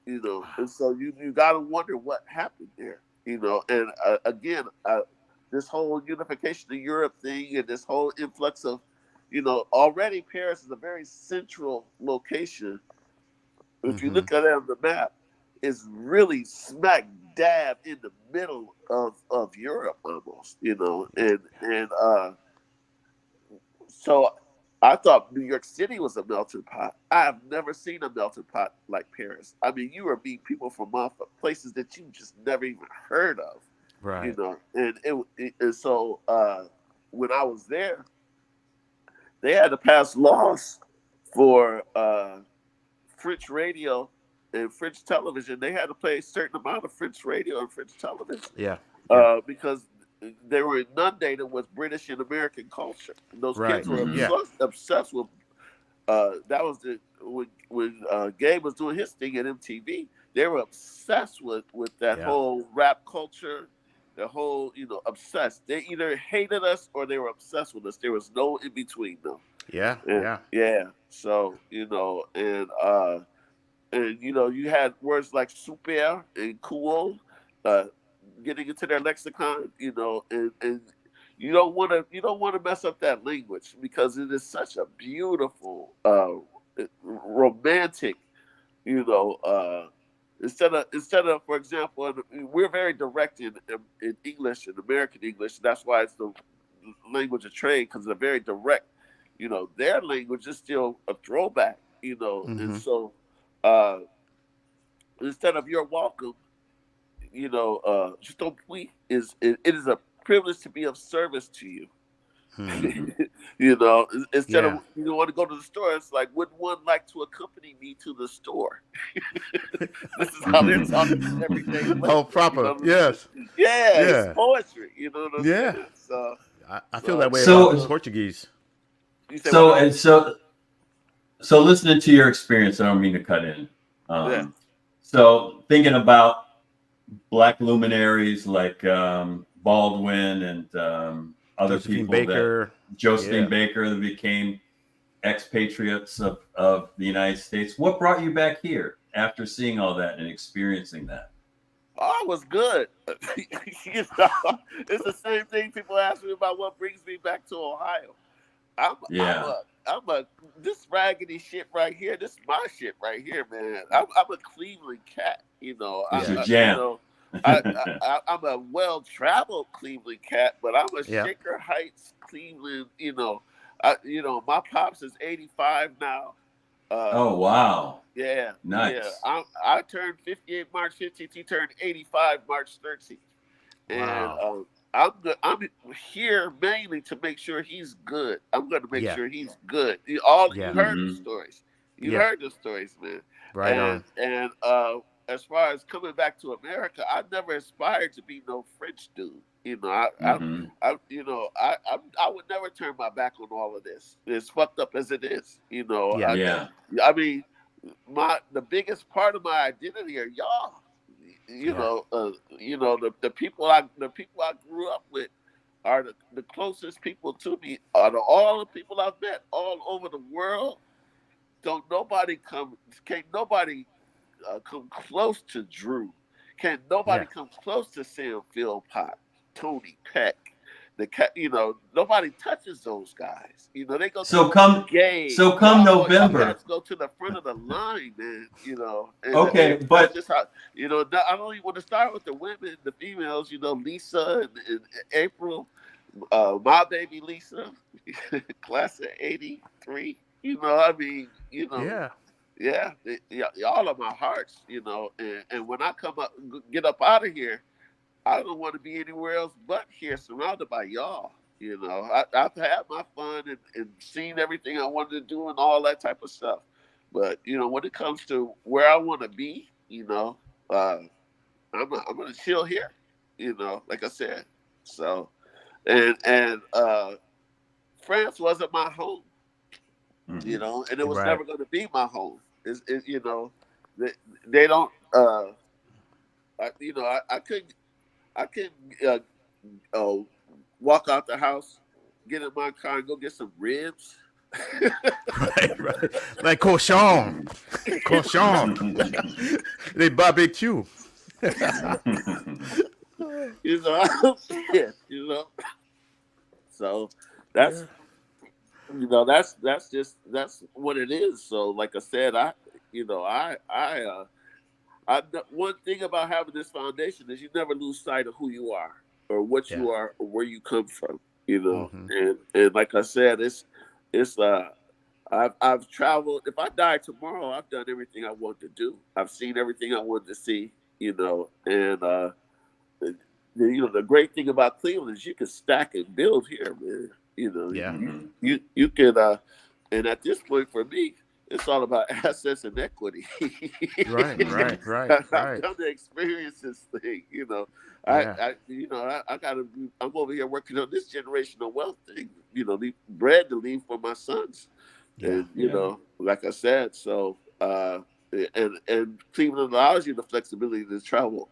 and so you got to wonder what happened there, and again, this whole unification of Europe thing and this whole influx of, already Paris is a very central location. If you look at it on the map, it's really smack dab in the middle of Europe almost, and so I thought New York City was a melting pot. I have never seen a melting pot like Paris. I mean, you were meeting people from places that you just never even heard of, Right. and so when I was there, they had to pass laws for French radio and French television. They had to play a certain amount of French radio and French television. Yeah. Because they were inundated with British and American culture. And those Right. kids were Yeah. obsessed with. That was when Gabe was doing his thing at MTV. They were obsessed with that whole rap culture. The whole, obsessed. They either hated us or they were obsessed with us. There was no in between them. Yeah. Yeah. So, and you had words like super and cool, getting into their lexicon, and you don't want to mess up that language because it is such a beautiful, romantic, instead of, for example, we're very direct in English and American English. That's why it's the language of trade, because they're very direct. Their language is still a throwback, and so instead of "you're welcome," just don't please. It is a privilege to be of service to you. Instead of you want to go to the store, it's like, would one like to accompany me to the store? This is how they're talking every day. Oh, proper. Yes. Yeah, it's poetry. You know what I'm saying? So I feel that way about Portuguese. So listening to your experience, I don't mean to cut in. So thinking about Black luminaries like Baldwin and other Josephine people, Baker. Josephine Baker, that became expatriates of the United States. What brought you back here after seeing all that and experiencing that? Oh, it was good. It's the same thing people ask me about what brings me back to Ohio. I'm a this raggedy shit right here. This is my shit right here, man. I'm a Cleveland cat. It's your jam. I'm a well-traveled Cleveland cat, but I'm a Shaker Heights Cleveland. My pops is 85 now. Oh wow! Yeah, nice. Yeah, I turned 58 March 15th. He turned 85 March 13th. Wow. And I'm here mainly to make sure he's good. I'm going to make sure he's good. You heard the stories. You heard the stories, man. Right on. And as far as coming back to America, I never aspired to be no French dude. I would never turn my back on all of this. As fucked up as it is, I mean, the biggest part of my identity are y'all. The people I grew up with are the closest people to me. Out of all the people I've met all over the world, can't nobody come close to Drew. Can't nobody come close to Sam Philpott, Tony Peck. Nobody touches those guys. They go. Come November. Let's go to the front of the line, man. But just how I don't even want to start with the women, the females. Lisa and April, my baby Lisa, class of '83. Y'all are my hearts. And when I get up out of here, I don't want to be anywhere else but here, surrounded by y'all. I've had my fun and seen everything I wanted to do and all that type of stuff. But when it comes to where I want to be, I'm gonna chill here. Like I said. So, and France wasn't my home. And it was never going to be my home. They don't. I couldn't walk out the house, get in my car, and go get some ribs. right. Like cochon. They barbecue. Shit, that's that's what it is. So, like I said, one thing about having this foundation is you never lose sight of who you are or what Yeah. you are or where you come from. You know, Mm-hmm. and like I said, it's I've traveled. If I die tomorrow, I've done everything I wanted to do. I've seen everything I wanted to see. You know, and the great thing about Cleveland is you can stack and build here, man. You know, Yeah. you can, and at this point for me, it's all about assets and equity. Right. Right. Right. I've Right. done the experiences thing. Yeah. I gotta. I'm over here working on this generational wealth thing. Bread to leave for my sons, Yeah. and like I said, so and Cleveland allows you the flexibility to travel.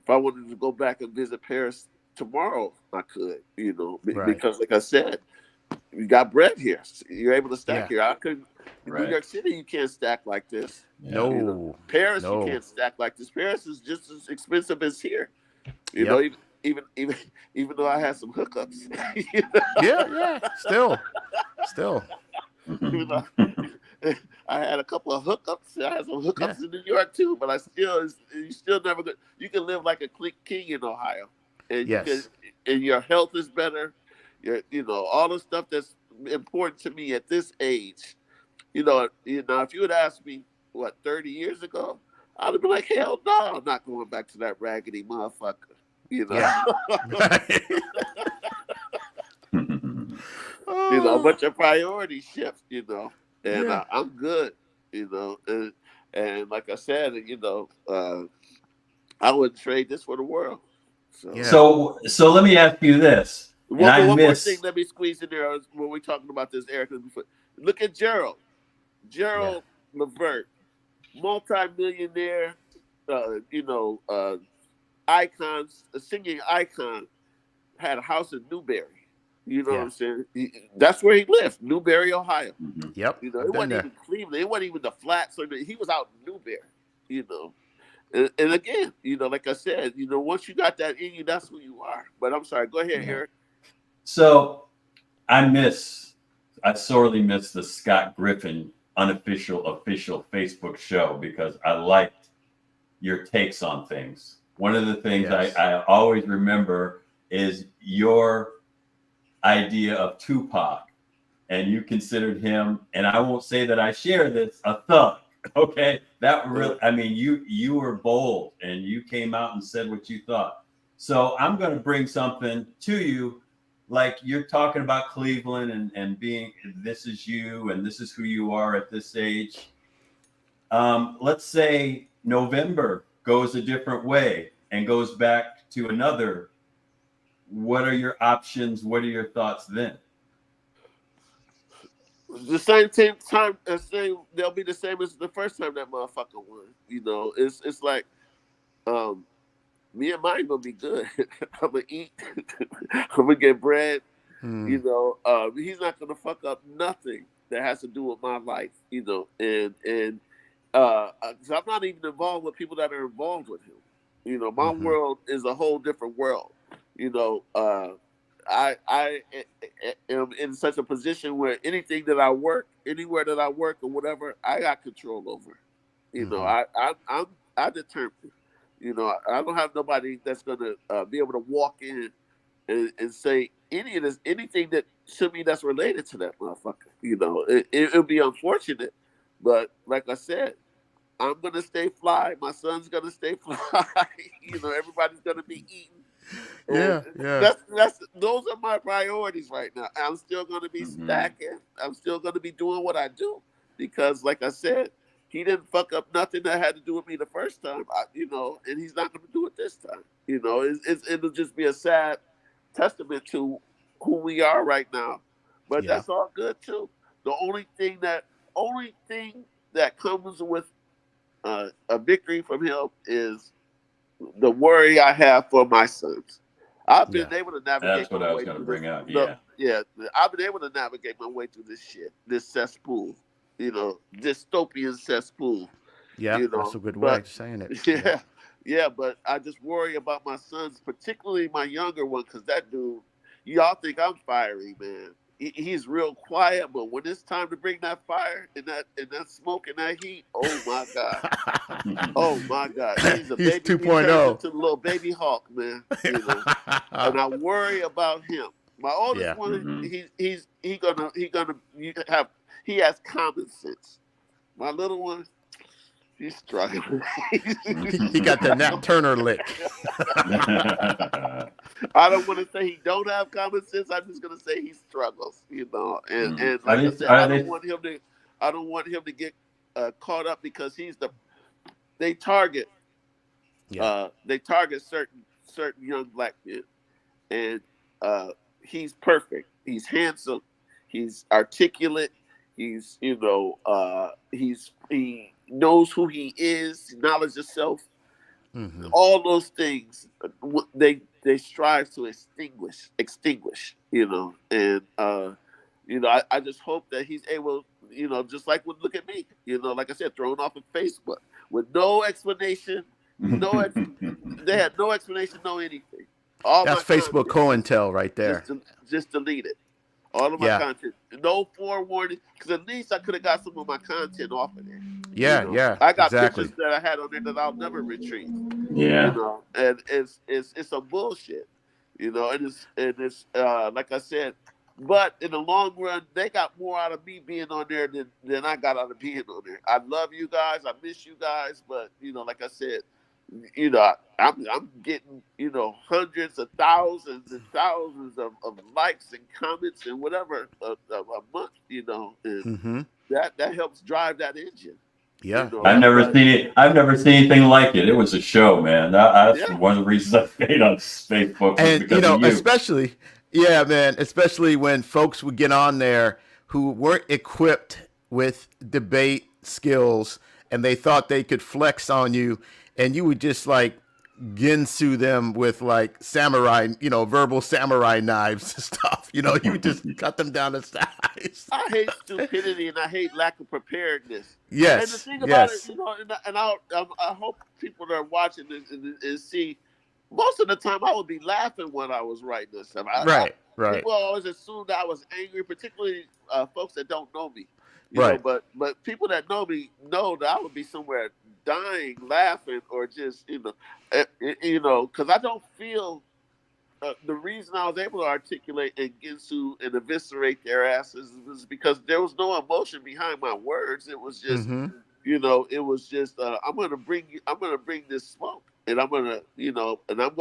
If I wanted to go back and visit Paris tomorrow, I could, Right. because like I said, you got bread here. You're able to stack Yeah. here. I couldn't in New Right. York City. You can't stack like this. Yeah. No. Paris, you No. can't stack like this. Paris is just as expensive as here. You know, Yep. even though I had some hookups, Yeah. Yeah. Still. you know, I had a couple of hookups. I had some Yeah. hookups in New York too, but you still never. You can live like a king in Ohio, and Yes. and your health is better. All the stuff that's important to me at this age. If you would ask me 30 years ago, I'd have been like, hell no, I'm not going back to that raggedy motherfucker. Yeah. Oh. But your priorities shift. And Yeah. I'm good. And like I said, I wouldn't trade this for the world. So Yeah. So let me ask you this, and I one more thing, miss. let me squeeze in there when we're talking about this, Eric. Look at Gerald. Yeah. Gerald Levert, multi-millionaire, icons, a singing icon, had a house in Newberry. You know what Yeah. I'm saying? That's where he lived, Newberry, Ohio. Yep. It I've been wasn't there. even Cleveland. It wasn't even the flats. He was out in Newberry. And again, like I said, once you got that in you, that's who you are. But I'm sorry. Go ahead, Yeah. Eric. So I sorely miss the Scott Griffin unofficial official Facebook show because I liked your takes on things. One of the things Yes. I always remember is your idea of Tupac, and you considered him, and I won't say that I share this, a thug. Okay, that really, I mean, you were bold and you came out and said what you thought. So I'm going to bring something to you, like you're talking about Cleveland and being this is you and this is who you are at this age. Let's say November goes a different way and goes back to another. What are your options? What are your thoughts then? The same time, they'll be the same as the first time that motherfucker won. It's like, um, me and mine gonna be good. I'm gonna eat. I'm gonna get bread. Hmm. He's not gonna fuck up nothing that has to do with my life. Cause I'm not even involved with people that are involved with him. My Mm-hmm. world is a whole different world. I am in such a position where anything that I work, anywhere that I work or whatever, I got control over. Mm-hmm. I determine. I don't have nobody that's gonna be able to walk in and say anything that should be that's related to that motherfucker. It'll be unfortunate, but like I said, I'm gonna stay fly. My son's gonna stay fly. Everybody's gonna be eating. And Yeah. Yeah. that's those are my priorities right now. I'm still gonna be Mm-hmm. stacking. I'm still gonna be doing what I do because, like I said, he didn't fuck up nothing that had to do with me the first time. And he's not gonna do it this time. It'll just be a sad testament to who we are right now. But Yeah. that's all good too. The only thing that comes with a victory from him is the worry I have for my sons. I've Yeah. been able to That's navigate what my I was way going to through this. bring up. No, Yeah. yeah, I've been able to navigate my way through this shit, this cesspool, dystopian cesspool, Yeah. That's a good way But of saying it. Yeah. yeah, yeah, but I just worry about my sons, particularly my younger one, because that dude, y'all think I'm fiery, man. he's real quiet, but when it's time to bring that fire and that smoke and that heat, oh my God. Oh my God. He's a He's baby. He 2.0. turns into the little baby hawk, man. You know. And I worry about him. My oldest Yeah. one, he has common sense. My little one, he's struggling. He got the Nat Turner lick. I don't want to say he don't have common sense. I'm just gonna say he struggles, you know. And like I said, I don't want him to get caught up because they target certain young black men, and he's perfect. He's handsome. He's articulate. He's he knows who he is. Knowledge of self. Mm-hmm. All those things they strive to extinguish, you know. And I just hope that he's able, just like look at me, like I said, thrown off of Facebook with no explanation, they had no explanation, no anything. All That's my Facebook content, COINTEL right there. just delete it. All of my content, no forewarning, because at least I could have got some of my content off of there. Yeah, I got exactly. pictures that I had on there that I'll never retrieve. Yeah. And it's some bullshit, and it's like I said, but in the long run, they got more out of me being on there than I got out of being on there. I love you guys, I miss you guys, but like I said, I'm getting hundreds of thousands and thousands of likes and comments and whatever a month, and that helps drive that engine. Yeah, I've never seen it. I've never seen anything like it. It was a show, man. That's one of the reasons I stayed on Facebook, was because of you. especially, yeah, man, especially when folks would get on there who weren't equipped with debate skills and they thought they could flex on you, and you would just like ginsu them with like samurai, verbal samurai knives and stuff. You would just cut them down to size. I hate stupidity and I hate lack of preparedness. Yes. And the thing about it, and I hope people that are watching this and see, most of the time I would be laughing when I was writing this stuff. Right. People always assume that I was angry, particularly folks that don't know me. But people that know me know that I would be somewhere dying, laughing, or just because I don't feel. The reason I was able to articulate and ginsu and eviscerate their asses was because there was no emotion behind my words. It was just, it was just, I'm gonna bring this smoke, and I'm gonna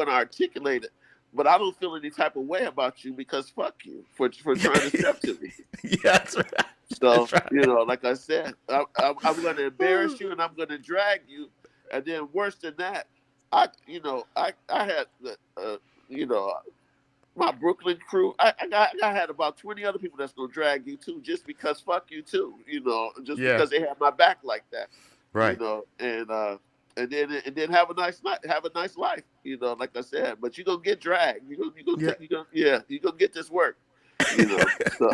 articulate it. But I don't feel any type of way about you because fuck you for trying to step to me. Yeah, that's right. So That's right. like I said, I'm gonna embarrass you and I'm gonna drag you, and then worse than that, I had my Brooklyn crew. I had about 20 other people that's gonna drag you too, just because fuck you too, because they have my back like that, right? And then have a nice night, have a nice life, like I said. But you're gonna get dragged. You're gonna get this work. So.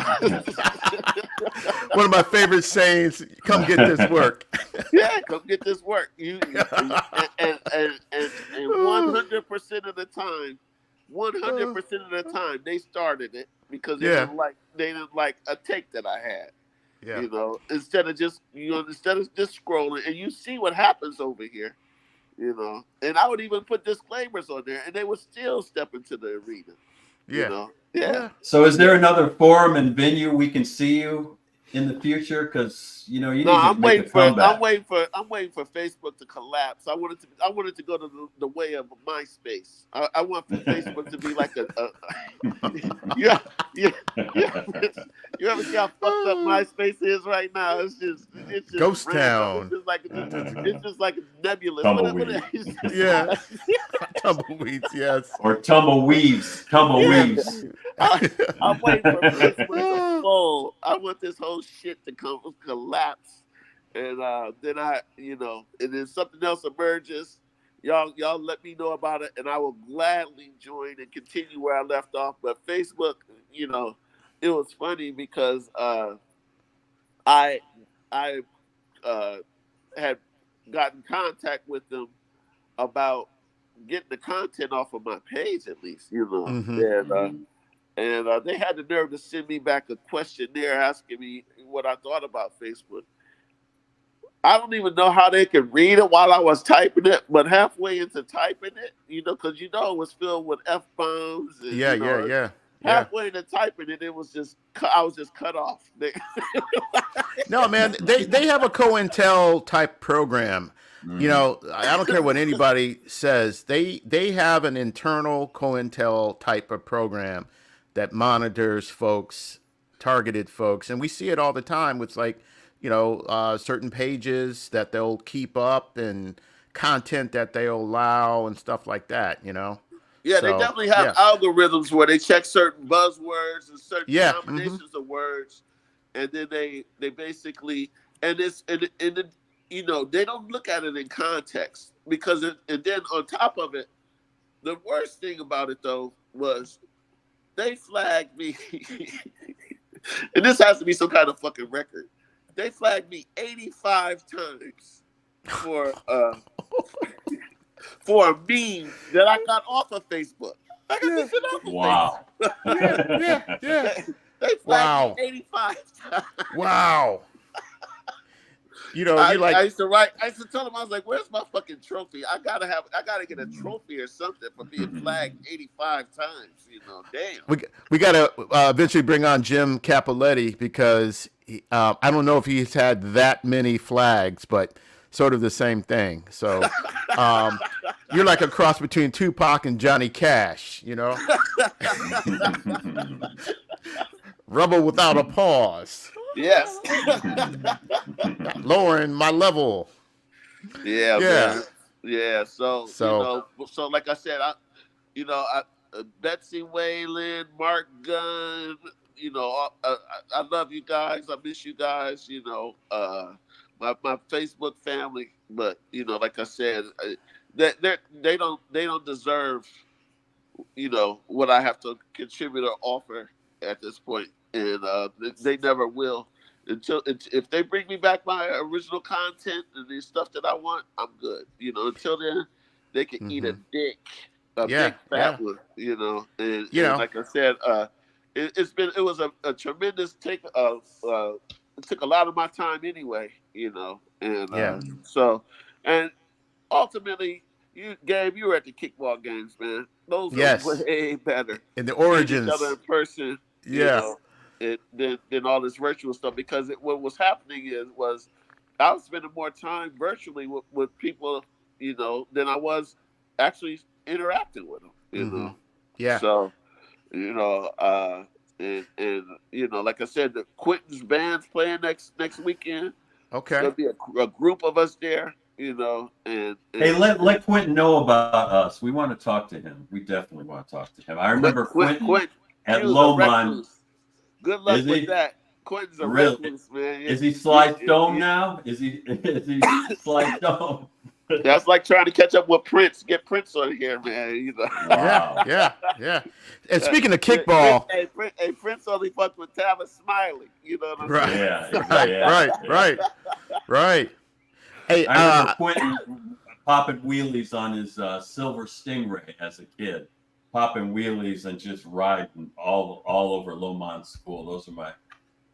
One of my favorite sayings: "Come get this work." Yeah, come get this work. And 100% of the time. 100% of the time, they started it because they didn't like a take that I had. Yeah. Instead of just scrolling, and you see what happens over here. And I would even put disclaimers on there, and they would still step into the arena. Yeah. So, is there another forum and venue we can see you in the future? Because you need to make a comeback. I'm waiting for Facebook to collapse. I wanted to go to the way of MySpace. I want for Facebook to be like you ever see how fucked up MySpace is right now? It's just ghost random. town. It's just like nebulous. Tumbleweeds. Yeah. Tumbleweeds, yes. Or tumbleweeds. Tumbleweeds. I'm waiting for Facebook to fold. I want this whole shit to collapse, and then and then something else emerges. Y'all let me know about it, and I will gladly join and continue where I left off. But Facebook, it was funny because I had gotten contact with them about getting the content off of my page, at least, and they had the nerve to send me back a questionnaire asking me what I thought about Facebook. I don't even know how they could read it while I was typing it, but halfway into typing it, because it was filled with F-bombs and Yeah. halfway into typing it, it was just I was just cut off. No, man, they have a COINTEL type program. I don't care what anybody says. They have an internal COINTEL type of program that monitors folks, targeted folks, and we see it all the time with certain pages that they'll keep up and content that they'll allow and stuff like that. Yeah, they definitely have algorithms where they check certain buzzwords and certain combinations of words, and then they basically they don't look at it in context because and then on top of it, the worst thing about it though was they flagged me, and this has to be some kind of fucking record. They flagged me 85 times for for a meme that I got off of Facebook. I got this shit off of Facebook. Yeah. They flagged me 85 times. Wow. I used to tell them, I was like, where's my fucking trophy? I gotta get a trophy or something for being flagged 85 times, damn. We gotta eventually bring on Jim Capoletti because I don't know if he's had that many flags, but sort of the same thing. So you're like a cross between Tupac and Johnny Cash, Rebel without a pause. Yes. Lowering my level. Yeah. Man. Yeah. So like I said, I Betsy Whalen, Mark Gunn, I love you guys. I miss you guys. My Facebook family, but like I said, they don't deserve what I have to contribute or offer at this point, and they never will until if they bring me back my original content and the stuff that I want, I'm good. Until then, they can eat a dick, big fat one. And like I said, it was a tremendous take of. It took a lot of my time anyway, and so, and ultimately, Gabe, you were at the kickball games, man. Those were way better. And the origins, each other in person, than all this virtual stuff. Because what was happening was I was spending more time virtually with people, than I was actually interacting with them. Yeah. So, and like I said, the Quentin's band's playing next weekend. Okay. There'll be a group of us there, and hey, let Quentin know about us. We want to talk to him. We definitely want to talk to him. I remember Quentin at Lomond. Good luck with that. Quentin's a recluse, man. Is he Sly Stone now? Is he Sly Stone? That's like trying to catch up with Prince. Get Prince on here, man. Wow. Yeah. And speaking of kickball, hey, Prince only fucked with Tavis Smiley. You know what I'm right. saying? Right. Hey, I remember Quentin popping wheelies on his silver Stingray as a kid, popping wheelies and just riding all over Lomond School. Those are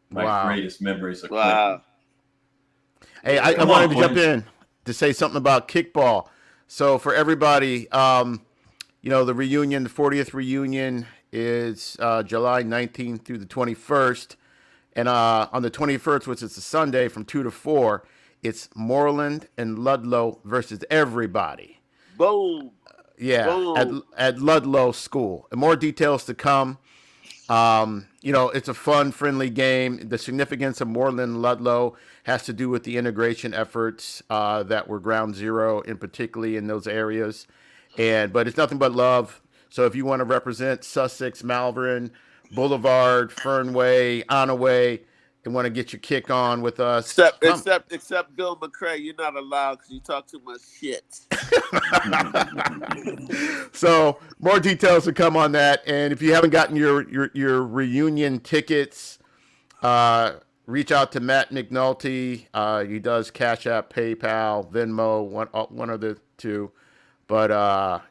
my greatest memories of Quentin. Hey, I wanted to jump in to say something about kickball. So for everybody, the reunion, the 40th reunion is July 19th through the 21st. And on the 21st, which is a Sunday from 2 to 4, it's Moreland and Ludlow versus everybody. Boom. Yeah, boom. At Ludlow School. And more details to come. It's a fun, friendly game. The significance of Moreland and Ludlow has to do with the integration efforts that were ground zero, in particularly in those areas. But it's nothing but love. So if you want to represent Sussex, Malvern, Boulevard, Fernway, Onaway, and want to get your kick on with us, except Bill McCrae, you're not allowed because you talk too much shit. So more details to come on that. And if you haven't gotten your reunion tickets, reach out to Matt McNulty. He does Cash App, PayPal, Venmo, one of the two. But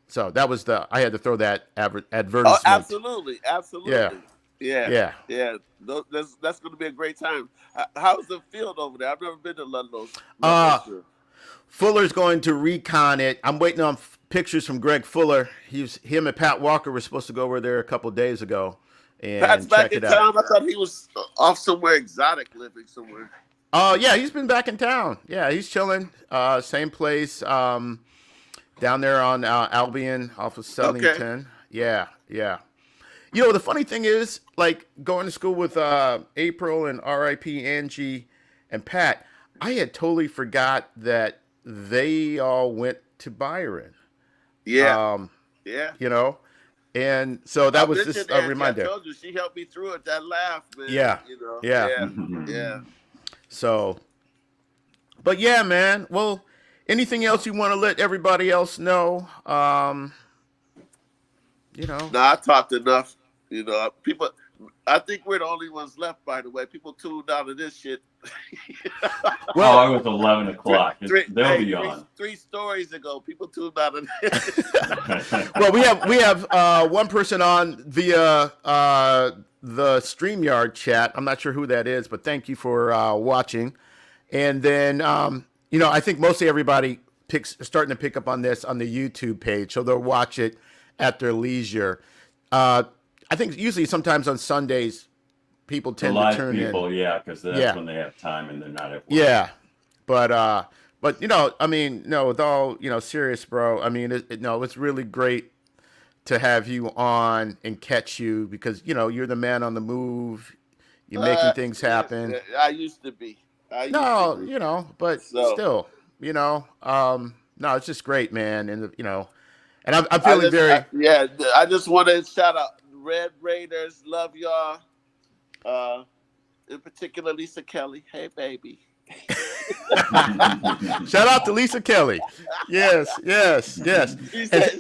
So that was I had to throw that Oh, advertisement. absolutely, Yeah, absolutely. Yeah, yeah. yeah. That's going to be a great time. How's the field over there? I've never been to Uh, Ludlowshire. Fuller's going to recon it. I'm waiting on pictures from Greg Fuller. Him and Pat Walker were supposed to go over there a couple days ago Pat's and back check in it out. town. I thought he was off somewhere exotic, living somewhere. Oh yeah, he's been back in town. Yeah, he's chilling. Same place. Down there on Albion off of Okay. Sellington. Yeah, yeah. You know, the funny thing is, like going to school with April and R.I.P. Angie and Pat, I had totally forgot that they all went to Byron. Yeah, Um, yeah. you know, and so I that was just mentioned a Angie. I reminder. told you she helped me through it. That laugh, man. Yeah, You know. yeah. Yeah, yeah. So, but yeah, man. Well, anything else you want to let everybody else know? You know. No, I talked enough. You know, people. I think we're the only ones left. By the way, people tuned out of this shit. Well, it was 11 o'clock. They'll be on. Three stories ago, people tuned out of this. well, we have one person on via the StreamYard chat. I'm not sure who that is, but thank you for watching. And then you know, I think mostly everybody starting to pick up on this on the YouTube page, so they'll watch it at their leisure. I think usually sometimes on Sundays people tend to turn in. Yeah, because that's when they have time and they're not at work. Yeah, but you know, I mean, no, with all serious, bro. I mean, it's really great to have you on and catch you because you're the man on the move. You're making things happen. I used to be. But still, no, it's just great, man, and and I'm feeling I just want to shout out Red Raiders. Love y'all. In particular, Lisa Kelly. Hey, baby. Shout out to Lisa Kelly. Yes.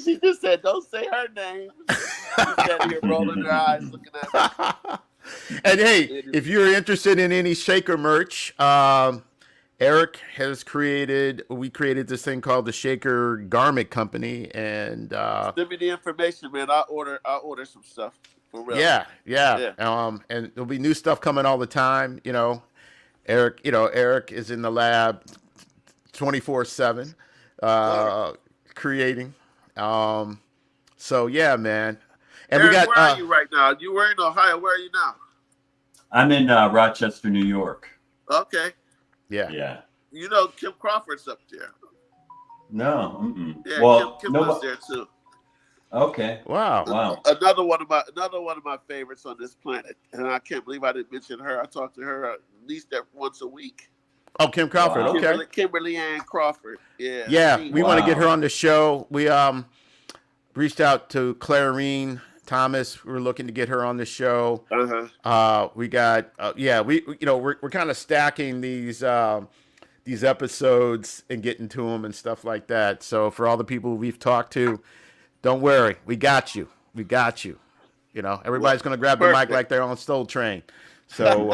She just said, "Don't say her name." She sat here rolling her eyes, looking at me. And hey, if you're interested in any Shaker merch, Eric has we created this thing called the Shaker Garment Company, and send me the information, man. I'll order some stuff for real. Yeah. And there'll be new stuff coming all the time. Eric is in the lab 24/7, creating. So yeah, man. And Eric, we got. Where are you right now? You were in Ohio. Where are you now? I'm in Rochester, New York. Okay. Yeah. You know Kim Crawford's up there. No. Mm-mm. Yeah, well, Kim was there too. Okay. Wow. Another one of my favorites on this planet, and I can't believe I didn't mention her. I talk to her at least once a week. Oh, Kim Crawford. Wow. Okay. Kimberly Ann Crawford. Yeah. Yeah, we want to get her on the show. We reached out to Clarine Thomas. We were looking to get her on the show. We got we're kind of stacking these episodes and getting to them and stuff like that. So for all the people we've talked to, don't worry, we got you. Everybody's gonna grab the mic like they're on Soul Train. So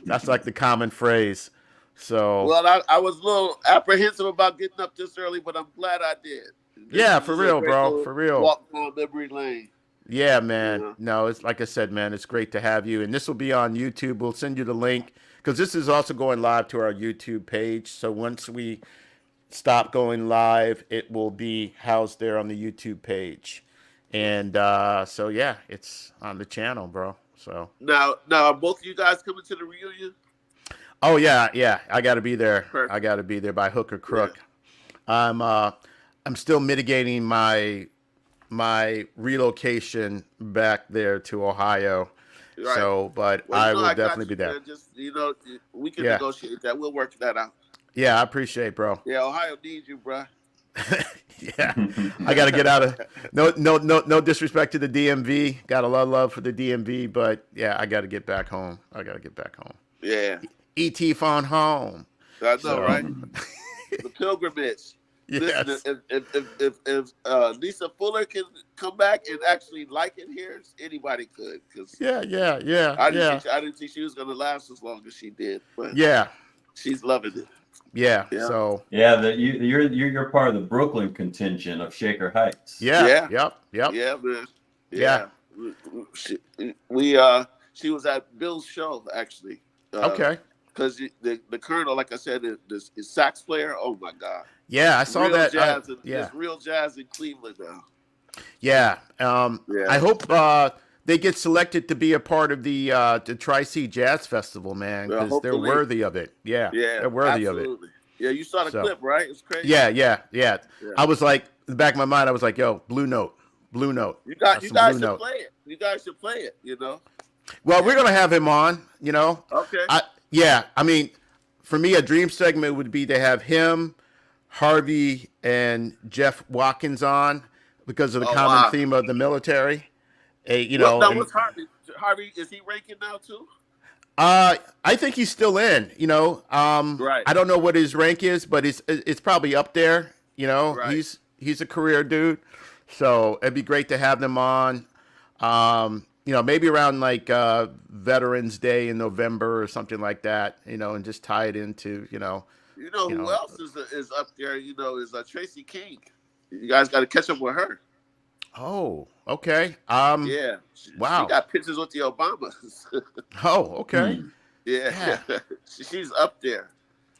that's like the common phrase. So well, I was a little apprehensive about getting up this early, but I'm glad I did. Yeah, for real, bro. For real. Walk down memory lane. Yeah, man. No, it's like I said, man, it's great to have you. And this will be on YouTube. We'll send you the link because this is also going live to our YouTube page. So once we stop going live, it will be housed there on the YouTube page. And so, yeah, it's on the channel, bro. So now are both of you guys coming to the reunion? Oh, yeah. I got to be there. Perfect. I got to be there by hook or crook. Yeah. I'm still mitigating my relocation back there to Ohio. Right. So, but I will definitely be there. Man. Just we can negotiate that. We'll work that out. Yeah, I appreciate, bro. Yeah, Ohio needs you, bro. Yeah, I got to get out of no disrespect to the DMV. Got a lot of love for the DMV, but yeah, I got to get back home. Yeah. ET phone home. I know, right? The pilgrimage. Yes. Listen, if Lisa Fuller can come back and actually like it here, anybody could. Cause yeah. I didn't think she was gonna last as long as she did, but yeah, she's loving it. Yeah. Yeah. So Yeah, you're part of the Brooklyn contingent of Shaker Heights. yeah. Yeah. Yep. Yeah, man. Yeah. Yeah. She was at Bill's show actually. Okay. Because the Colonel, like I said, is sax player. Oh my God. Yeah, I saw Real that. jazz. Yeah. There's real jazz in Cleveland now. Yeah. Yeah. I hope they get selected to be a part of the Tri-C Jazz Festival, man, Well, because they're hopefully. worthy of it. Yeah. Yeah. They're worthy of it. Absolutely. Yeah, you saw the So- clip, right? It's crazy. Yeah. Yeah. I was like, in the back of my mind, I was like, yo, Blue Note. You That's guys some Blue should Note. play it. You guys should play it. You know. Well, we're gonna have him on. You know. Okay. I mean, for me, a dream segment would be to have him, Harvey, and Jeff Watkins on because of the common theme of the military. What's Harvey? Harvey, is he ranking now too? I think he's still in. Right. I don't know what his rank is, but it's probably up there. Right. He's a career dude, so it'd be great to have them on. Maybe around like Veterans Day in November or something like that. And just tie it into who else is up there? Is Tracy King. You guys got to catch up with her. Oh, okay. Yeah. Wow. She got pictures with the Obamas. Oh, okay. Yeah. She's up there.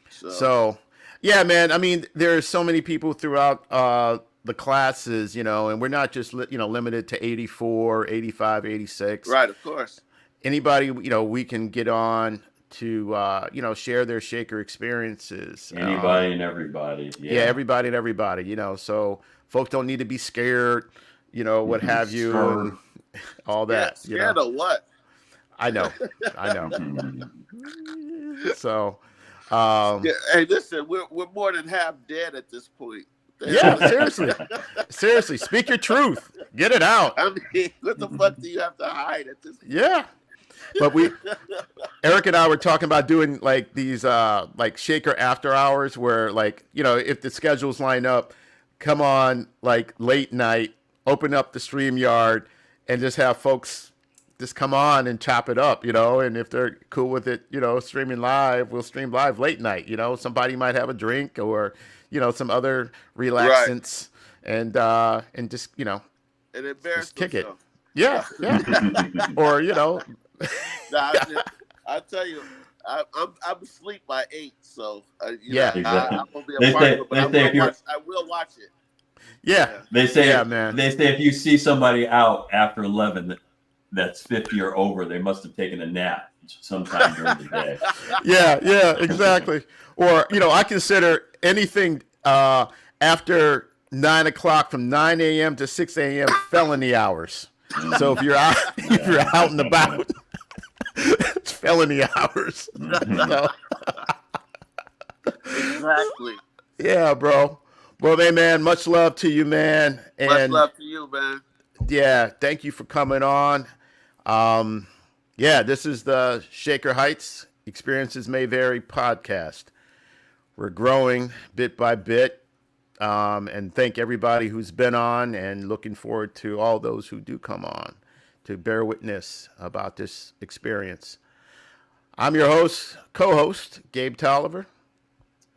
So, yeah, man. I mean, there's so many people throughout the classes, and we're not just limited to 84, 85, 86. Right, of course. Anybody we can get on to share their shaker experiences. Anybody and everybody. Yeah, everybody and everybody. So folks don't need to be scared. What have you, and all that. Yeah, scared of what? I know. So, hey, listen, we're more than half dead at this point. Yeah, seriously, speak your truth, get it out. I mean, what the fuck do you have to hide at this point? Yeah, but Eric and I were talking about doing like these like shaker after hours, where if the schedules line up, come on like late night. Open up the StreamYard and just have folks just come on and chop it up, and if they're cool with it, streaming live, we'll stream live late night, somebody might have a drink or, some other relaxants and just, and embarrass just kick themselves. it. Yeah. Or, I tell you, I'm asleep by 8, so Yeah. Exactly. I'm gonna be a part of it, but I will watch it. Yeah. They say, yeah, man. They say if you see somebody out after 11 that's 50 or over, they must have taken a nap sometime during the day. Yeah, exactly. Or, I consider anything after 9 o'clock from 9 a.m. to 6 a.m. felony hours. So if you're out, and about, it's felony hours. So, Exactly. yeah, bro. Well, man, much love to you, man. And much love to you, man. Yeah, thank you for coming on. This is the Shaker Heights Experiences May Vary podcast. We're growing bit by bit, and thank everybody who's been on, and looking forward to all those who do come on to bear witness about this experience. I'm your co-host, Gabe Tolliver.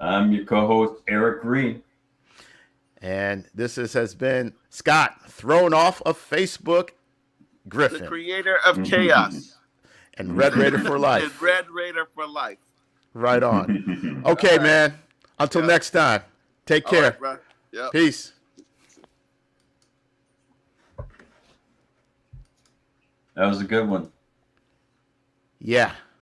I'm your co-host, Eric Green. And this has been Scott, thrown off of Facebook, Griffin. The creator of chaos. And Red Raider for life. And Red Raider for life. Right on. Okay, right. Man. Until next time. Take care. Right, yep. Peace. That was a good one. Yeah.